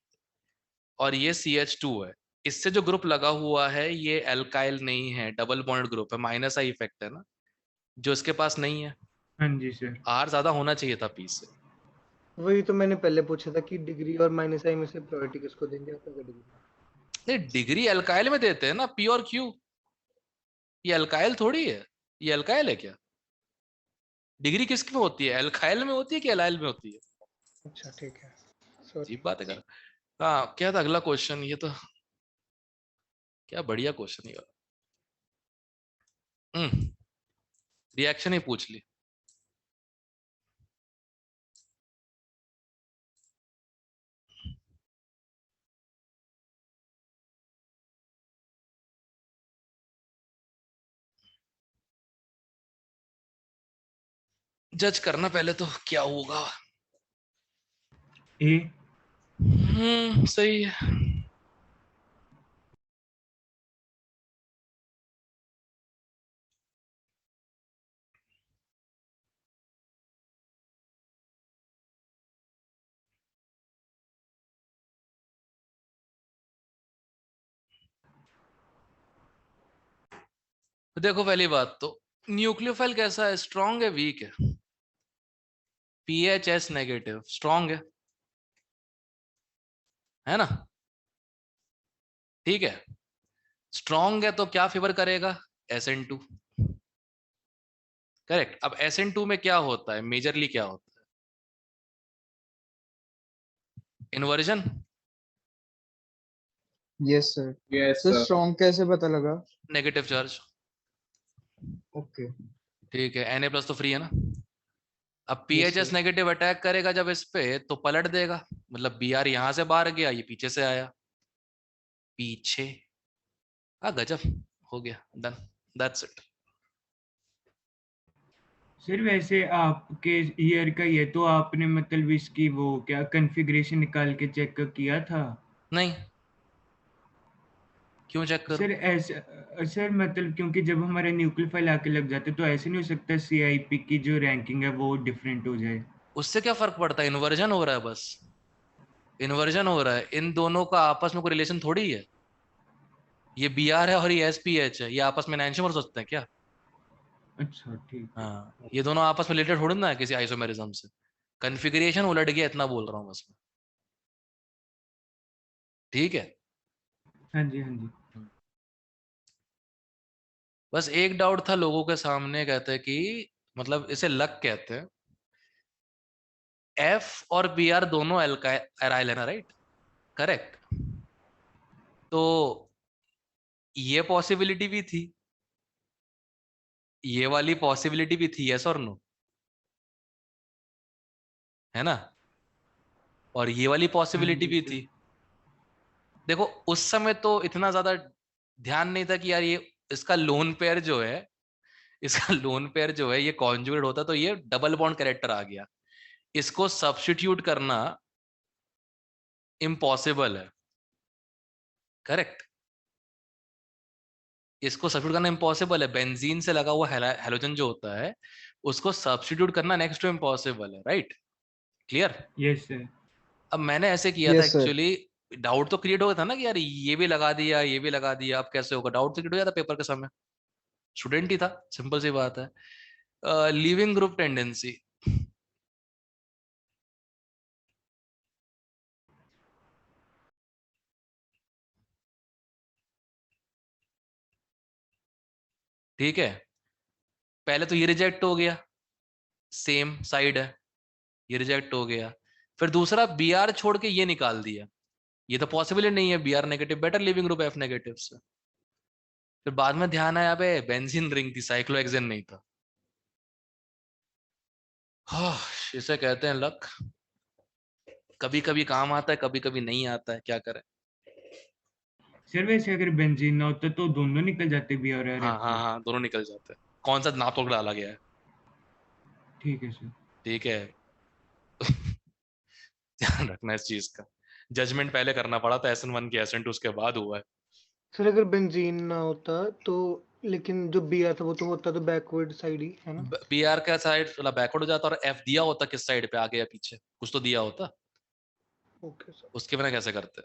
और ये CH2 है। इससे जो ग्रुप लगा हुआ है ये एल्काइल नहीं है, डबल बॉन्ड ग्रुप है, माइनस आई इफेक्ट है ना, जो इसके पास नहीं है। हाँ जी सर। आर ज्यादा होना चाहिए था पी से। वही तो मैंने पहले पूछा था कि डिग्री और माइनस आई में से प्रायोरिटी किसको देंगे आप अगर डिग्री। नहीं, डिग्री एल्काइल में देते हैं ना, पी और क्यू। ये अल्काइल थोड़ी है, ये अल्काइल है क्या? डिग्री किसमें होती है, एल्काइल में होती है कि एलाइल में होती है? अच्छा ठीक है, सॉरी। अजीब बात है कर। हाँ, क्या था अगला क्वेश्चन? ये तो क्या बढ़िया क्वेश्चन ही। रिएक्शन ही पूछ ली। जज करना पहले तो क्या होगा। ए। सही है। देखो पहली बात तो न्यूक्लियोफाइल कैसा है, स्ट्रांग है वीक है? PHS नेगेटिव स्ट्रांग है ना? ठीक है, स्ट्रांग है तो क्या फेवर करेगा? SN2, correct. अब SN2 में क्या होता है, मेजरली क्या होता है? Inversion. Yes sir. Yes sir sir. Strong कैसे पता लगा? Negative charge. ओके। ठीक है, Na प्लस तो फ्री है ना। अब yes PHS sir. Negative attack करेगा जब इस पे, तो पलट देगा, मतलब Br यहां से बाहर गया, ये पीछे से आया, पीछे। गजब, हो गया, डन, दैट्स इट। सर वैसे आपके ईयर का ये तो आपने मतलब इसकी वो क्या कॉन्फ़िगरेशन निकाल के चेक किया था? नहीं, क्यों चेक करूं? सर ऐसा सर मतलब क्योंकि जब हमारा न्यूक्लियोफाइल आके लग जाते तो ऐसे नहीं हो सकता CIP की जो रैंकिंग है वो डिफरेंट हो जाए? उससे क्या फर्क पड़ता है, इन्वर्जन हो रहा है बस, इन्वर्जन हो रहा है। इन दोनों का आपस में कोई रिलेशन थोड़ी है। ये Br है और ये SPH है, ये आपस में एनैंटियोमर्स होते हैं क्या? अच्छा ठीक है। हाँ, ये दोनों आपस में रिलेटेड थोड़ी ना है किसी आइसोमेरिज्म से। कॉन्फ़िगरेशन उलट गया, इतना बोल रहा हूँ बस मैं। ठीक है। हाँ जी हाँ जी। बस एक डाउट था लोगों के सामने, कहते हैं कि मतलब इसे लक कहते हैं, F और Br दोनों एराइल है ना, राइट? करेक्ट। तो ये पॉसिबिलिटी भी थी, ये वाली पॉसिबिलिटी भी थी, यस और नो, है ना? और ये वाली हाँ पॉसिबिलिटी जी भी सर। थी। देखो उस समय तो इतना ज्यादा ध्यान नहीं था कि यार ये इसका लोन पेयर जो है, इसका लोन पेयर जो है ये कॉन्जुगेट होता तो ये डबल बॉन्ड कैरेक्टर आ गया। इसको सब्स्टिट्यूट करना इम्पॉसिबल है, करेक्ट। इसको सब्स्टिट्यूट करना इम्पॉसिबल है, बेंजीन से लगा हुआ हेलोजन जो होता है उसको सब्स्टिट्यूट करना नेक्स्ट टू इम्पॉसिबल है, राइट? क्लियर? Yes sir. अब मैंने ऐसे किया था यस सर। एक्चुअली, डाउट तो क्रिएट हो गया था ना कि यार ये भी लगा दिया, ये भी लगा दिया, अब कैसे होगा, डाउट तो क्रिएट हो गया था पेपर के समय। स्टूडेंट ही था, सिंपल सी बात है। लीविंग ग्रुप टेंडेंसी, ठीक है। पहले तो ये रिजेक्ट हो गया, सेम साइड है, ये रिजेक्ट हो गया। फिर दूसरा Br छोड़ के ये निकाल दिया, ये तो पॉसिबल ही नहीं है, Br negative better leaving group F negative से। फिर बाद में ध्यान आया, बे बेंजीन रिंग थी, साइक्लोहेक्सेन नहीं था। हाँ, इसे कहते हैं लक। कभी कभी काम आता है, कभी कभी नहीं आता है, क्या करें। सर वैसे अगर बेंजीन ना होता तो दोनों निकल जाते बी और हाँ एफ हाँ से। हाँ, दोनों निकल जाते हैं। कौन सा नाप तोड़ डाला गया है? ठीक है सर। ठीक है। ध्यान रखना इस चीज का। जजमेंट पहले करना पड़ा था SN1 की, SN2 उसके बाद हुआ है। सर अगर बेंजीन ना होता तो, लेकिन जो बी आर था वो तो होता तो बैकवर्ड साइड ही है ना। बी आर का साइड थोड़ा बैकवर्ड हो जाता और एफ दिया होता किस साइड पे, आगे या पीछे, कुछ तो दिया होता, ओके सर। उसके बिना कैसे करते।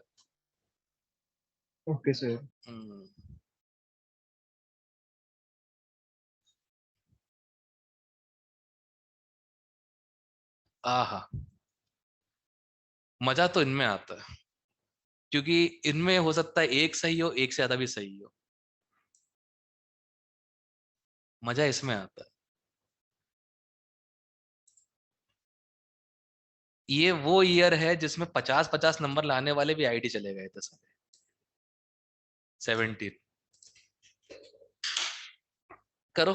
Okay sir. हम्म। आहा, मजा तो इनमें आता है क्योंकि इनमें हो सकता है एक सही हो, एक से ज्यादा भी सही हो, मजा इसमें आता है। ये वो ईयर है जिसमें 50-50 नंबर लाने वाले भी आईटी चले गए थे सारे। 17 करो।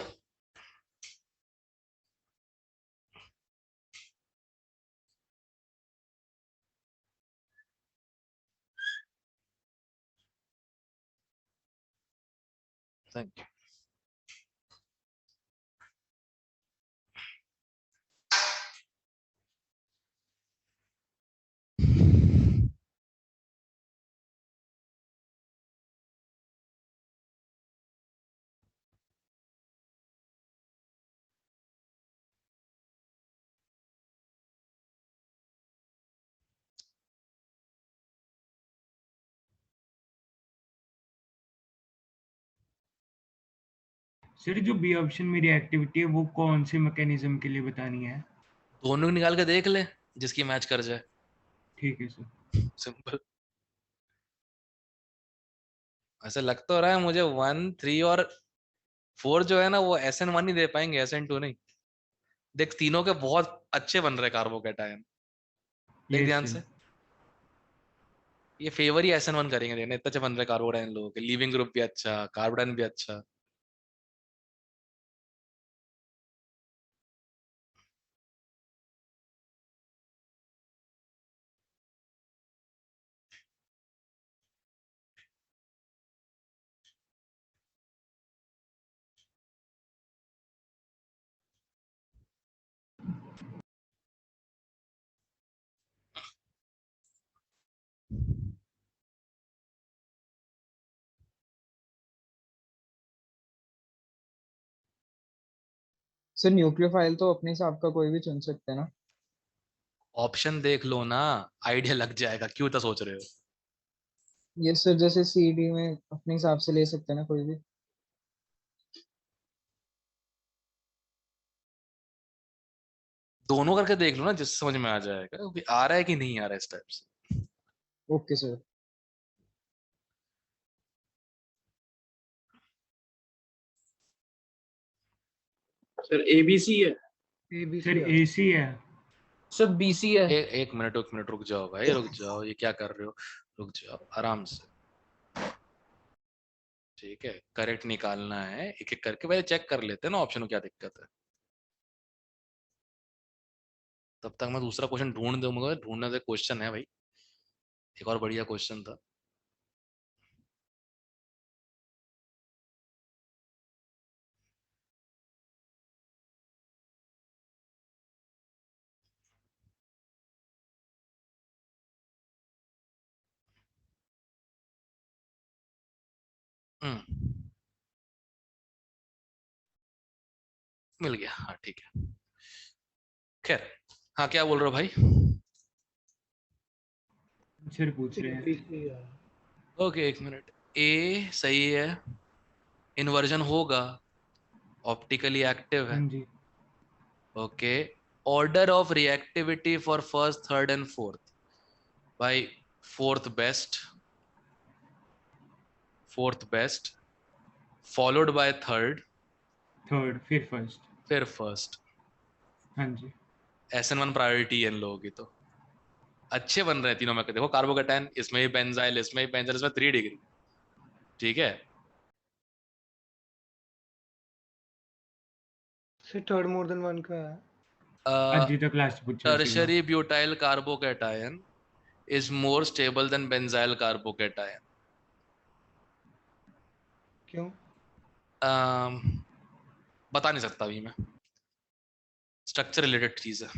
Thank you. सर जो बी ऑप्शन में रिएक्टिविटी है वो कौन से मैकेनिज्म के लिए बतानी है? दोनों निकाल के देख ले जिसकी मैच कर जाए। ठीक है सर। सिंपल। ऐसे लग तो रहा है मुझे 1, 3 और 4 जो है ना वो SN1 ही दे पाएंगे, SN2 नहीं। देख तीनों के बहुत अच्छे बन रहे कार्बोकेटायन, देख यस ध्यान सर। से। ये फेवर ही SN1 करेंगे, देखना इतने अच्छे बन रहे कार्बोकेटायन लोगों के, लीविंग ग्रुप भी अच्छा, कार्बोडाइन भी अच्छा। सर न्यूक्लियोफाइल तो अपने हिसाब का कोई भी चुन सकते हैं ना। ऑप्शन देख लो ना, आइडिया लग जाएगा, क्यों तो सोच रहे हो। ये सर जैसे सीडी में अपने हिसाब से ले सकते हैं ना कोई भी। दोनों करके देख लो ना, जिससे समझ में आ जाएगा कि आ रहा है कि नहीं आ रहा है इस टाइप से। Okay sir. सर एबीसी है। A B sir C AC है। सर बीसी है। एक मिनट रुक जाओ भाई, रुक जाओ, ये क्या कर रहे हो, रुक जाओ आराम से। ठीक है, करेक्ट निकालना है, एक एक करके पहले चेक कर लेते हैं ना ऑप्शन में क्या दिक्कत है। तब तक मैं दूसरा क्वेश्चन ढूंढ दूंगा, ढूंढने से क्वेश्चन है भाई, एक और बढ़िया क्वेश्चन था। मिल गया, हाँ ठीक है। खैर, हाँ क्या बोल रहे हो भाई। सर पूछ रहे हैं। ओके एक मिनट। ए सही है, इन्वर्जन होगा, ऑप्टिकली एक्टिव है। हाँ जी। Okay, order of reactivity for first, third and fourth. भाई fourth best, fourth best, followed by third, third फिर फर्स्ट। फिर फर्स्ट। हाँ जी। SN1 प्रायोरिटी है इन लोगों की तो। अच्छे बन रहे हैं तीनों में, देखो कार्बोकेटायन इसमें ही बेंजाइल, इसमें ही बेंजाइल, इसमें 3 डिग्री। ठीक है, से थर्ड मोर देन वन का है। अजी तक लास्ट पूछो इसी का। Tertiary butyl carbocation is more stable than benzyl carbocation. क्यों? बता नहीं सकता अभी मैं, स्ट्रक्चर रिलेटेड चीज है।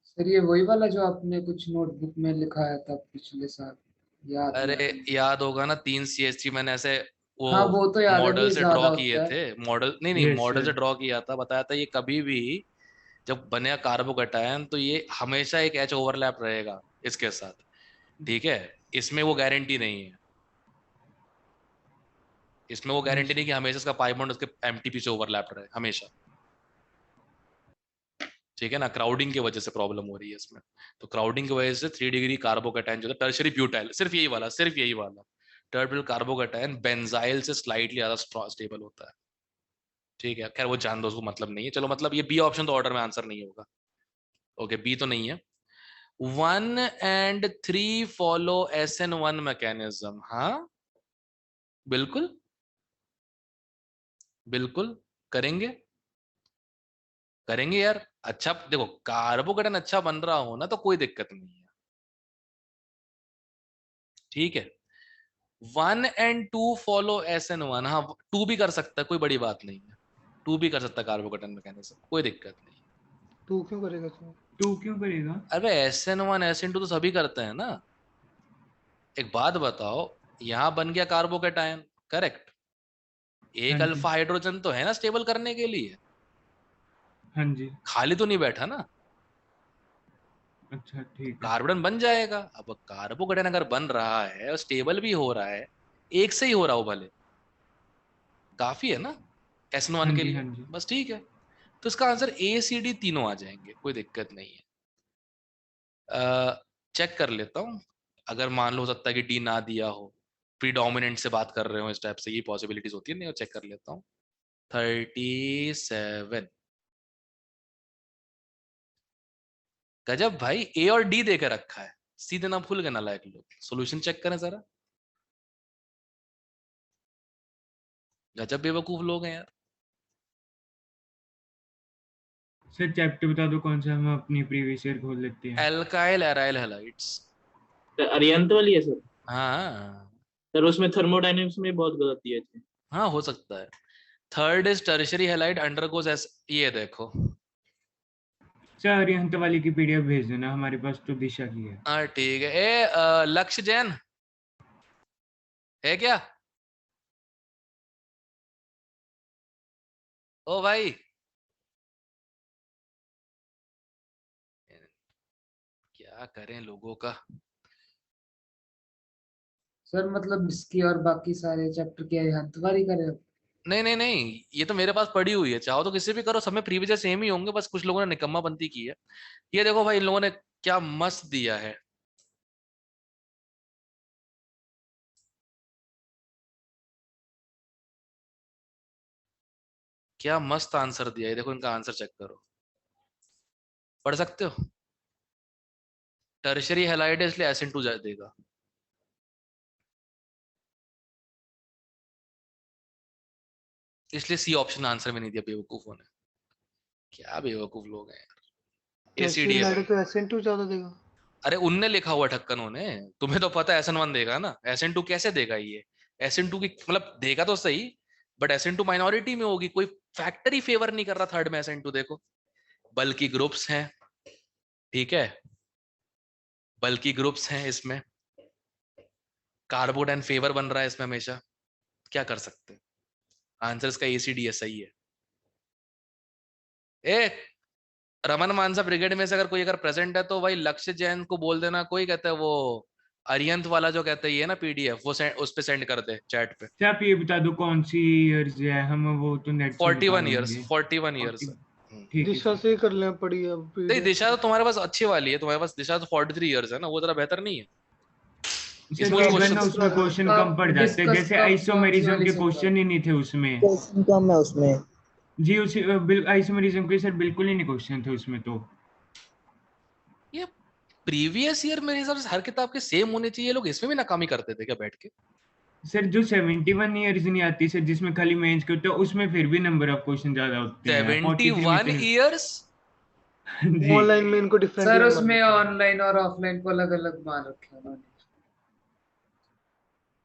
सर ये वही वाला जो आपने कुछ नोटबुक में लिखाया था पिछले साल, याद नहीं अरे आ रहा। याद होगा ना, 3 CH3 मैंने ऐसे वो हाँ वो तो याद है मॉडल कि से ज्यादा ड्रॉ किए होता है। थे, मॉडल नहीं Yes, मॉडल से sir. ड्रॉ किया था, बताया था ये कभी भी जब बनेगा कार्बोकैटायन तो ये हमेशा एक एच ओवरलैप रहेगा इसके साथ, ठीक है। इसमें वो गारंटी नहीं है, इसमें वो गारंटी नहीं कि हमेशा इसका पाई बॉन्ड उसके एमटीपी से ओवरलैप रहे हमेशा, ठीक है ना। क्राउडिंग की वजह से प्रॉब्लम हो रही है इसमें, तो क्राउडिंग की वजह से 3 डिग्री कार्बोकैटायन जो है टर्शरी ब्यूटाइल, सिर्फ यही वाला टर्बिल कार्बोकैटायन बेंजाइल से स्लाइटली ज्यादा स्टेबल होता है, ठीक है। खैर वो जान दो, उसको मतलब नहीं है, चलो मतलब ये बी ऑप्शन तो ऑर्डर में आंसर नहीं होगा, ओके बी तो नहीं है। 1 and 3 फॉलो SN1 मैकेनिज्म, हाँ बिल्कुल बिल्कुल करेंगे करेंगे यार। अच्छा देखो, कार्बोकैटायन अच्छा बन रहा हो ना तो कोई दिक्कत नहीं है, ठीक है। 1 and 2 फॉलो SN1, हाँ 2 भी कर सकता है, कोई बड़ी बात नहीं है, 2 भी कर सकता है कार्बोकैटायन मैकेनिज्म, कोई दिक्कत नहीं। तू क्यों करेगा इसमें? 2 क्यों करेगा? अरे SN1 SN2 तो सभी करते हैं ना। एक बात बताओ, यहां बन गया कार्बोकैटायन, करेक्ट, एक हाँ जी, अल्फा हाइड्रोजन तो है ना स्टेबल करने के लिए, हाँ जी। खाली तो नहीं बैठा ना, अच्छा, ठीक है। कार्बन बन जाएगा। अब कार्बोकैटायन अगर बन रहा है और स्टेबल भी हो रहा है, एक से ही हो रहा हो भले, काफी है ना SN1 हाँ के जी, लिए, हाँ जी। बस ठीक है। तो इसका आंसर ACD तीनों आ जाएंगे, कोई दिक्कत नहीं है। चेक कर लेता हूँ, अगर मान लो हो सकता है कि डी ना दिया हो, प्रीडोमिनेंट से बात कर रहे हो इस टाइप से, ये पॉसिबिलिटीज होती है, नहीं चेक कर लेता हूँ। 37, गजब भाई, ए और डी देकर रखा है, सीधे ना भूल गए ना लायक लोग। सॉल्यूशन चेक करें जरा, गजब बेवकूफ लोग हैं यार। सर चैप्टर बता दो कौन सा, हम अपनी प्रीवियस ईयर खोल लेते हैं। एल्काइल एराइल हैलाइड्स, अरिहंत वाली है सर? हाँ सर उसमें थर्मोडायनेमिक्स में बहुत गलत दिए थे। हाँ हो सकता है। Third is tertiary halide undergoes S, ये देखो, सर अरिहंत वाली की पीडीएफ भेज देना, हमारे पास तो दिशा की है। हाँ ठीक है। लक्ष्य जैन है क्या? ओ भाई, क्या करें लोगों का। सर मतलब इसकी और बाकी सारे चैप्टर की हंतवारी करें? नहीं नहीं नहीं, ये तो मेरे पास पड़ी हुई है, चाहो तो किसी भी करो, सब में प्रीवियस सेम ही होंगे, बस कुछ लोगों ने निकम्मापंती की है। ये देखो भाई, इन लोगों ने क्या मस्त दिया है, क्या मस्त आंसर दिया है, देखो इनका आंसर चेक करो, पढ़ सकते हो। टर्शरी हैलाइड है इसलिए SN2 देगा, इसलिए सी ऑप्शन आंसर में नहीं दिया बेवकूफों ने, क्या बेवकूफ लोग हैं यार। टर्शियरी ACD है हैलाइड भाई, तो SN2 ज्यादा देगा। अरे उनने लिखा हुआ ठक्कनों ने, तुम्हें तो पता है SN1 देगा ना, SN2 कैसे देगा ये। SN2 की मतलब देगा तो सही, बट SN2 माइनॉरिटी में होगी, कोई फैक्टर ही फेवर नहीं कर रहा थर्ड में SN2, देखो बल्कि ग्रुप्स हैं, ठीक है, बल्कि ग्रुप्स हैं इसमें, कार्बोन फेवर बन रहा है इसमें हमेशा, क्या कर सकते हैं। आंसर इसका ACD है, सही है। ए रमन मानसा ब्रिगेड में से अगर कोई अगर प्रेजेंट है तो भाई लक्ष्य जैन को बोल देना, कोई कहता है वो अरियंत वाला जो कहते हैं ये ना PDF, वो उस पे सेंड कर दे चैट पे। सर आप ये बता दो कौन सी ईयर्स है, हम वो तो नेट से 41 निकाल ईयर्स, लेंगे। 41 ईयर्स। 40 ठीक है दिशा सर। से ही कर लेना पड़ी अब नहीं PDF। दिशा तो तुम्हारे पास अच्छी वाली है, तुम्हारे पास दिशा तो 43 ईयर्स है ना, वो जरा बेहतर नहीं है। सर इसमें कई कुछ बार ना क्वेश्चन, उसमें क्वेश्चन कम पड़ जाते हैं, जैसे आइसोमेरिज्म के क्वेश्चन ही नहीं थे उसमें। क्वेश्चन कम है उसमें। जी उसी आइसोमेरिज्म के सर बिल्कुल ही नहीं क्वेश्चन थे उसमें तो। ये प्रीवियस ईयर मेरे हिसाब से हर किताब के सेम होने चाहिए, लोग इसमें भी नाकामी करते थे क्या बैठ के। सर जो 71 ईयर्स नहीं आती सर, जिसमें खाली मेंस के होते हैं, उसमें फिर भी नंबर ऑफ क्वेश्चन ज्यादा होते हैं, 43 में 71 इतने। ईयर्स, जी ऑनलाइन में इनको डिफरेंट सर ईयर उसमें मानते हैं। ऑनलाइन और ऑफलाइन को अलग अलग मान रखे हैं उन्होंने।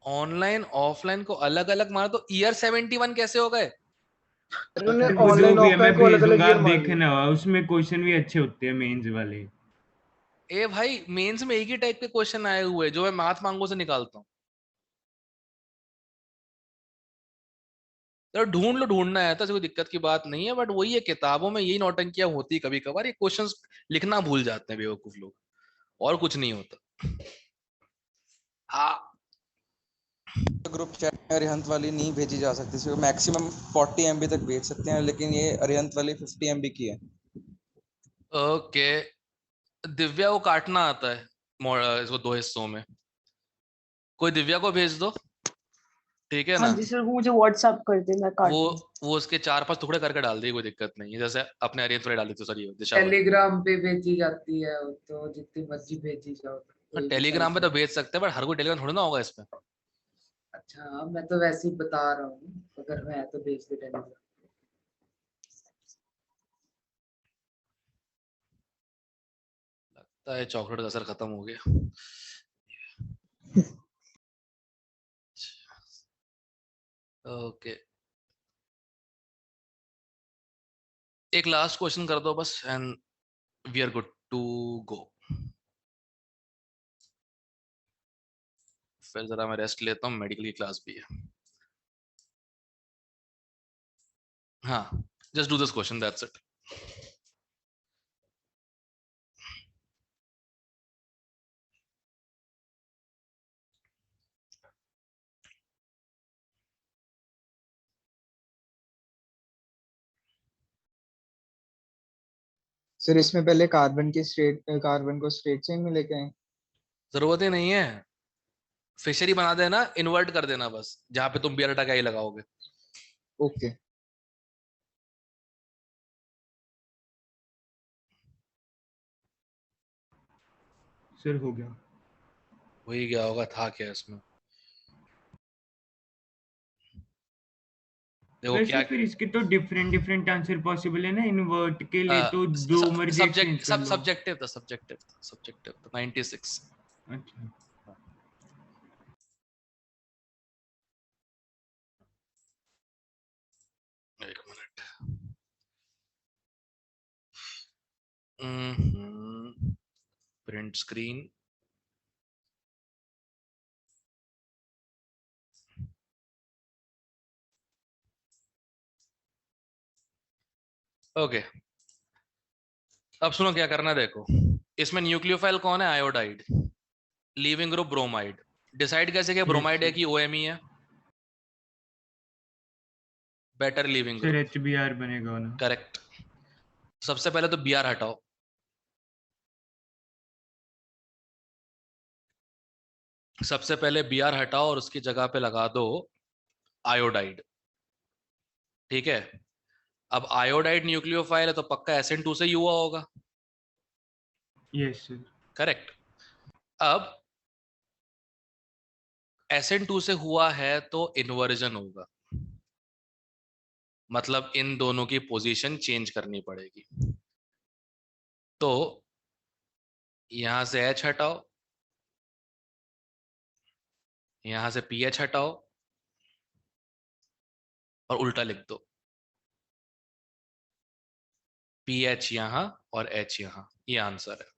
ऑनलाइन ऑफलाइन को अलग अलग माना तो ईयर 71 कैसे हो गए। अरे उन्होंने सर वो जो ऑनलाइन भी है ऑफलाइन मैं को भेज अलग अलग दूंगा, ईयर आप मान लिया। देखना, उसमें क्वेश्चन भी अच्छे होते हैं मेंस वाले। ए भाई मेंस में एक ही टाइप के क्वेश्चन आए हुए हैं, जो मैं मैथ मांगो से निकालता हूँ। तो ढूंढ लो, ढूंढना है तो कोई दिक्कत की बात नहीं है, बट वही है, किताबों में यही नौटंकियां होती कभी कभार, ये क्वेश्चंस लिखना भूल जाते हैं बेवकूफ लोग, और कुछ नहीं होता। हाँ, ग्रुप चैट में अरिहंत वाली नहीं भेजी जा सकती, सिर्फ मैक्सिमम 40 MB तक भेज सकते हैं, लेकिन ये अरिहंत वाली 50 MB की है। ओके। दिव्या को काटना आता है इसको 2 हिस्सों में, कोई दिव्या को भेज दो, ठीक है ना? हाँ जी सर, वो मुझे व्हाट्सएप कर दे, मैं काट वो दूँ। वो उसके 4-5 टुकड़े करके डाल दी, कोई दिक्कत नहीं है, जैसे अपने अरियंत वाले डाल देते, सॉरी दिशा वाले। टेलीग्राम पे भेजी जाती है वो, तो जितनी मर्जी भेजी जाओ, कोई भी टेलीग्राम पे साइज तो भेज सकते हैं, बट हर कोई टेलीग्राम थोड़ी ना होगा इस पे। अच्छा हाँ, मैं तो वैसे ही बता रहा हूँ, अगर है तो भेज दे टेलीग्राम। लगता है चॉकलेट का असर खत्म हो गया। ओके, एक लास्ट क्वेश्चन कर दो बस, and we are good to go. फिर जरा मैं रेस्ट लेता हूँ, मेडिकल की क्लास भी है। हाँ, just do this question, that's it. Sir इसमें पहले कार्बन को स्ट्रेट चेन में लेके आए। जरूरत ही नहीं है, फिशरी बना देना, इन्वर्ट कर देना बस, जहां पे तुम बियर टका ही लगाओगे। ओके। सर हो गया। वही क्या होगा, था क्या इसमें? देखो वैसे क्या, फिर इसके तो डिफरेंट डिफरेंट आंसर पॉसिबल है ना, इन्वर्ट के लिए तो दो मर्जी एक्सचेंज कर लो। सब्जेक्टिव था, सब्जेक्टिव था 96। अच्छा, एक मिनट। Print screen. ओके, अब सुनो क्या करना है, देखो इसमें न्यूक्लियोफाइल कौन है? Iodide. Leaving group bromide. Decide कैसे किया ब्रोमाइड है कि ओएमई है? Better leaving sir group. HBr बनेगा ना। करेक्ट। सबसे पहले तो बीआर हटाओ, सबसे पहले बीआर हटाओ और उसकी जगह पे लगा दो आयोडाइड, ठीक है? अब आयोडाइड न्यूक्लियोफाइल है तो पक्का SN2 से ही हुआ होगा। Yes sir. करेक्ट। अब SN2 से हुआ है तो इन्वर्जन होगा, मतलब इन दोनों की पोजीशन चेंज करनी पड़ेगी। तो यहां से H हटाओ, यहां से PH हटाओ और उल्टा लिख दो, PH यहां और H यहां, ये आंसर है।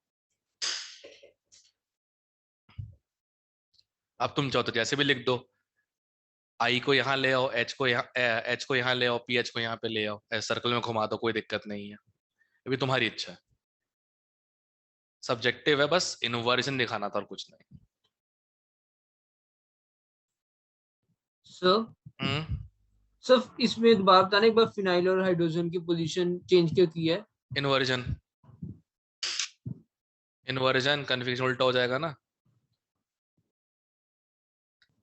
अब तुम चाहो तो जैसे भी लिख दो, I को यहां ले आओ, H को यहां ले आओ, PH को यहां पे ले आओ, ऐसे सर्कल में घुमा दो, कोई दिक्कत नहीं है, ये भी तुम्हारी इच्छा है। सब्जेक्टिव है, बस इन्वर्जन दिखाना था और कुछ नहीं। सर सर इसमें दोबारा बताना एक बार, फिनाइल और हाइड्रोजन की पोजीशन चेंज क्यों की है? इन्वर्जन, इन्वर्जन कन्फ्यूजन उल्टा हो जाएगा ना।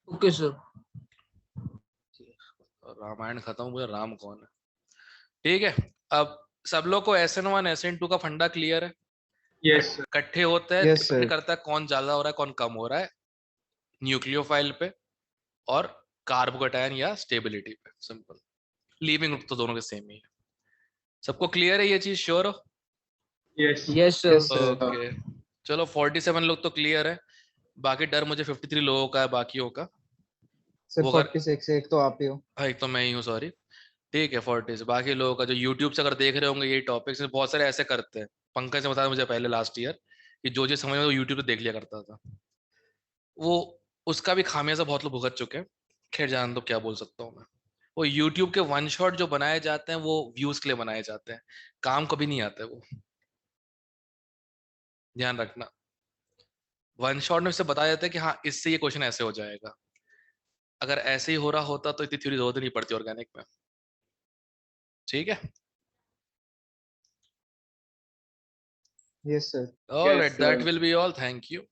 Okay sir. रामायण खत्म, मुझे राम कौन है? ठीक है, अब सब लोग को SN1 SN2 का फंडा क्लियर है? Yes sir. इकट्ठे होते हैं, Yes, डिपेंड sir. करता है कौन ज्यादा हो रहा है कौन कम हो रहा है, न्यूक्लियोफाइल पे और कार्बोकैटायन या स्टेबिलिटी पे। सिंपल। लीविंग ग्रुप तो दोनों के सेम ही है। सबको क्लियर है ये चीज? श्योर हो? Yes yes Yes, sir. sir. Okay, चलो 47 लोग तो क्लियर है, बाकी डर मुझे 53 लोगों का है बाकियों का। सर वो अगर 46 से एक तो आप ही हो। हाँ, एक तो मैं ही हूँ, सॉरी। ठीक है, 40 से बाकी लोगों का जो यूट्यूब से अगर देख रहे होंगे यही टॉपिक्स, बहुत सारे ऐसे करते हैं। पंकज ने बताया मुझे पहले लास्ट ईयर कि जो समझ में वो यूट्यूब पे देख लिया करता था, वो उसका भी खामियाजा बहुत लोग भुगत चुके हैं। खैर जान दो, क्या बोल सकता हूँ मैं, वो YouTube के वन शॉट जो बनाए जाते हैं वो व्यूज के लिए बनाए जाते हैं, काम कभी नहीं आते वो, ध्यान रखना। वन शॉट में उससे बताया जाता है कि हाँ इससे ये क्वेश्चन ऐसे हो जाएगा। अगर ऐसे ही हो रहा होता तो इतनी थ्योरी जरूरत नहीं पड़ती ऑर्गेनिक में। ठीक है, Yes, sir. Alright, that will be all, thank you.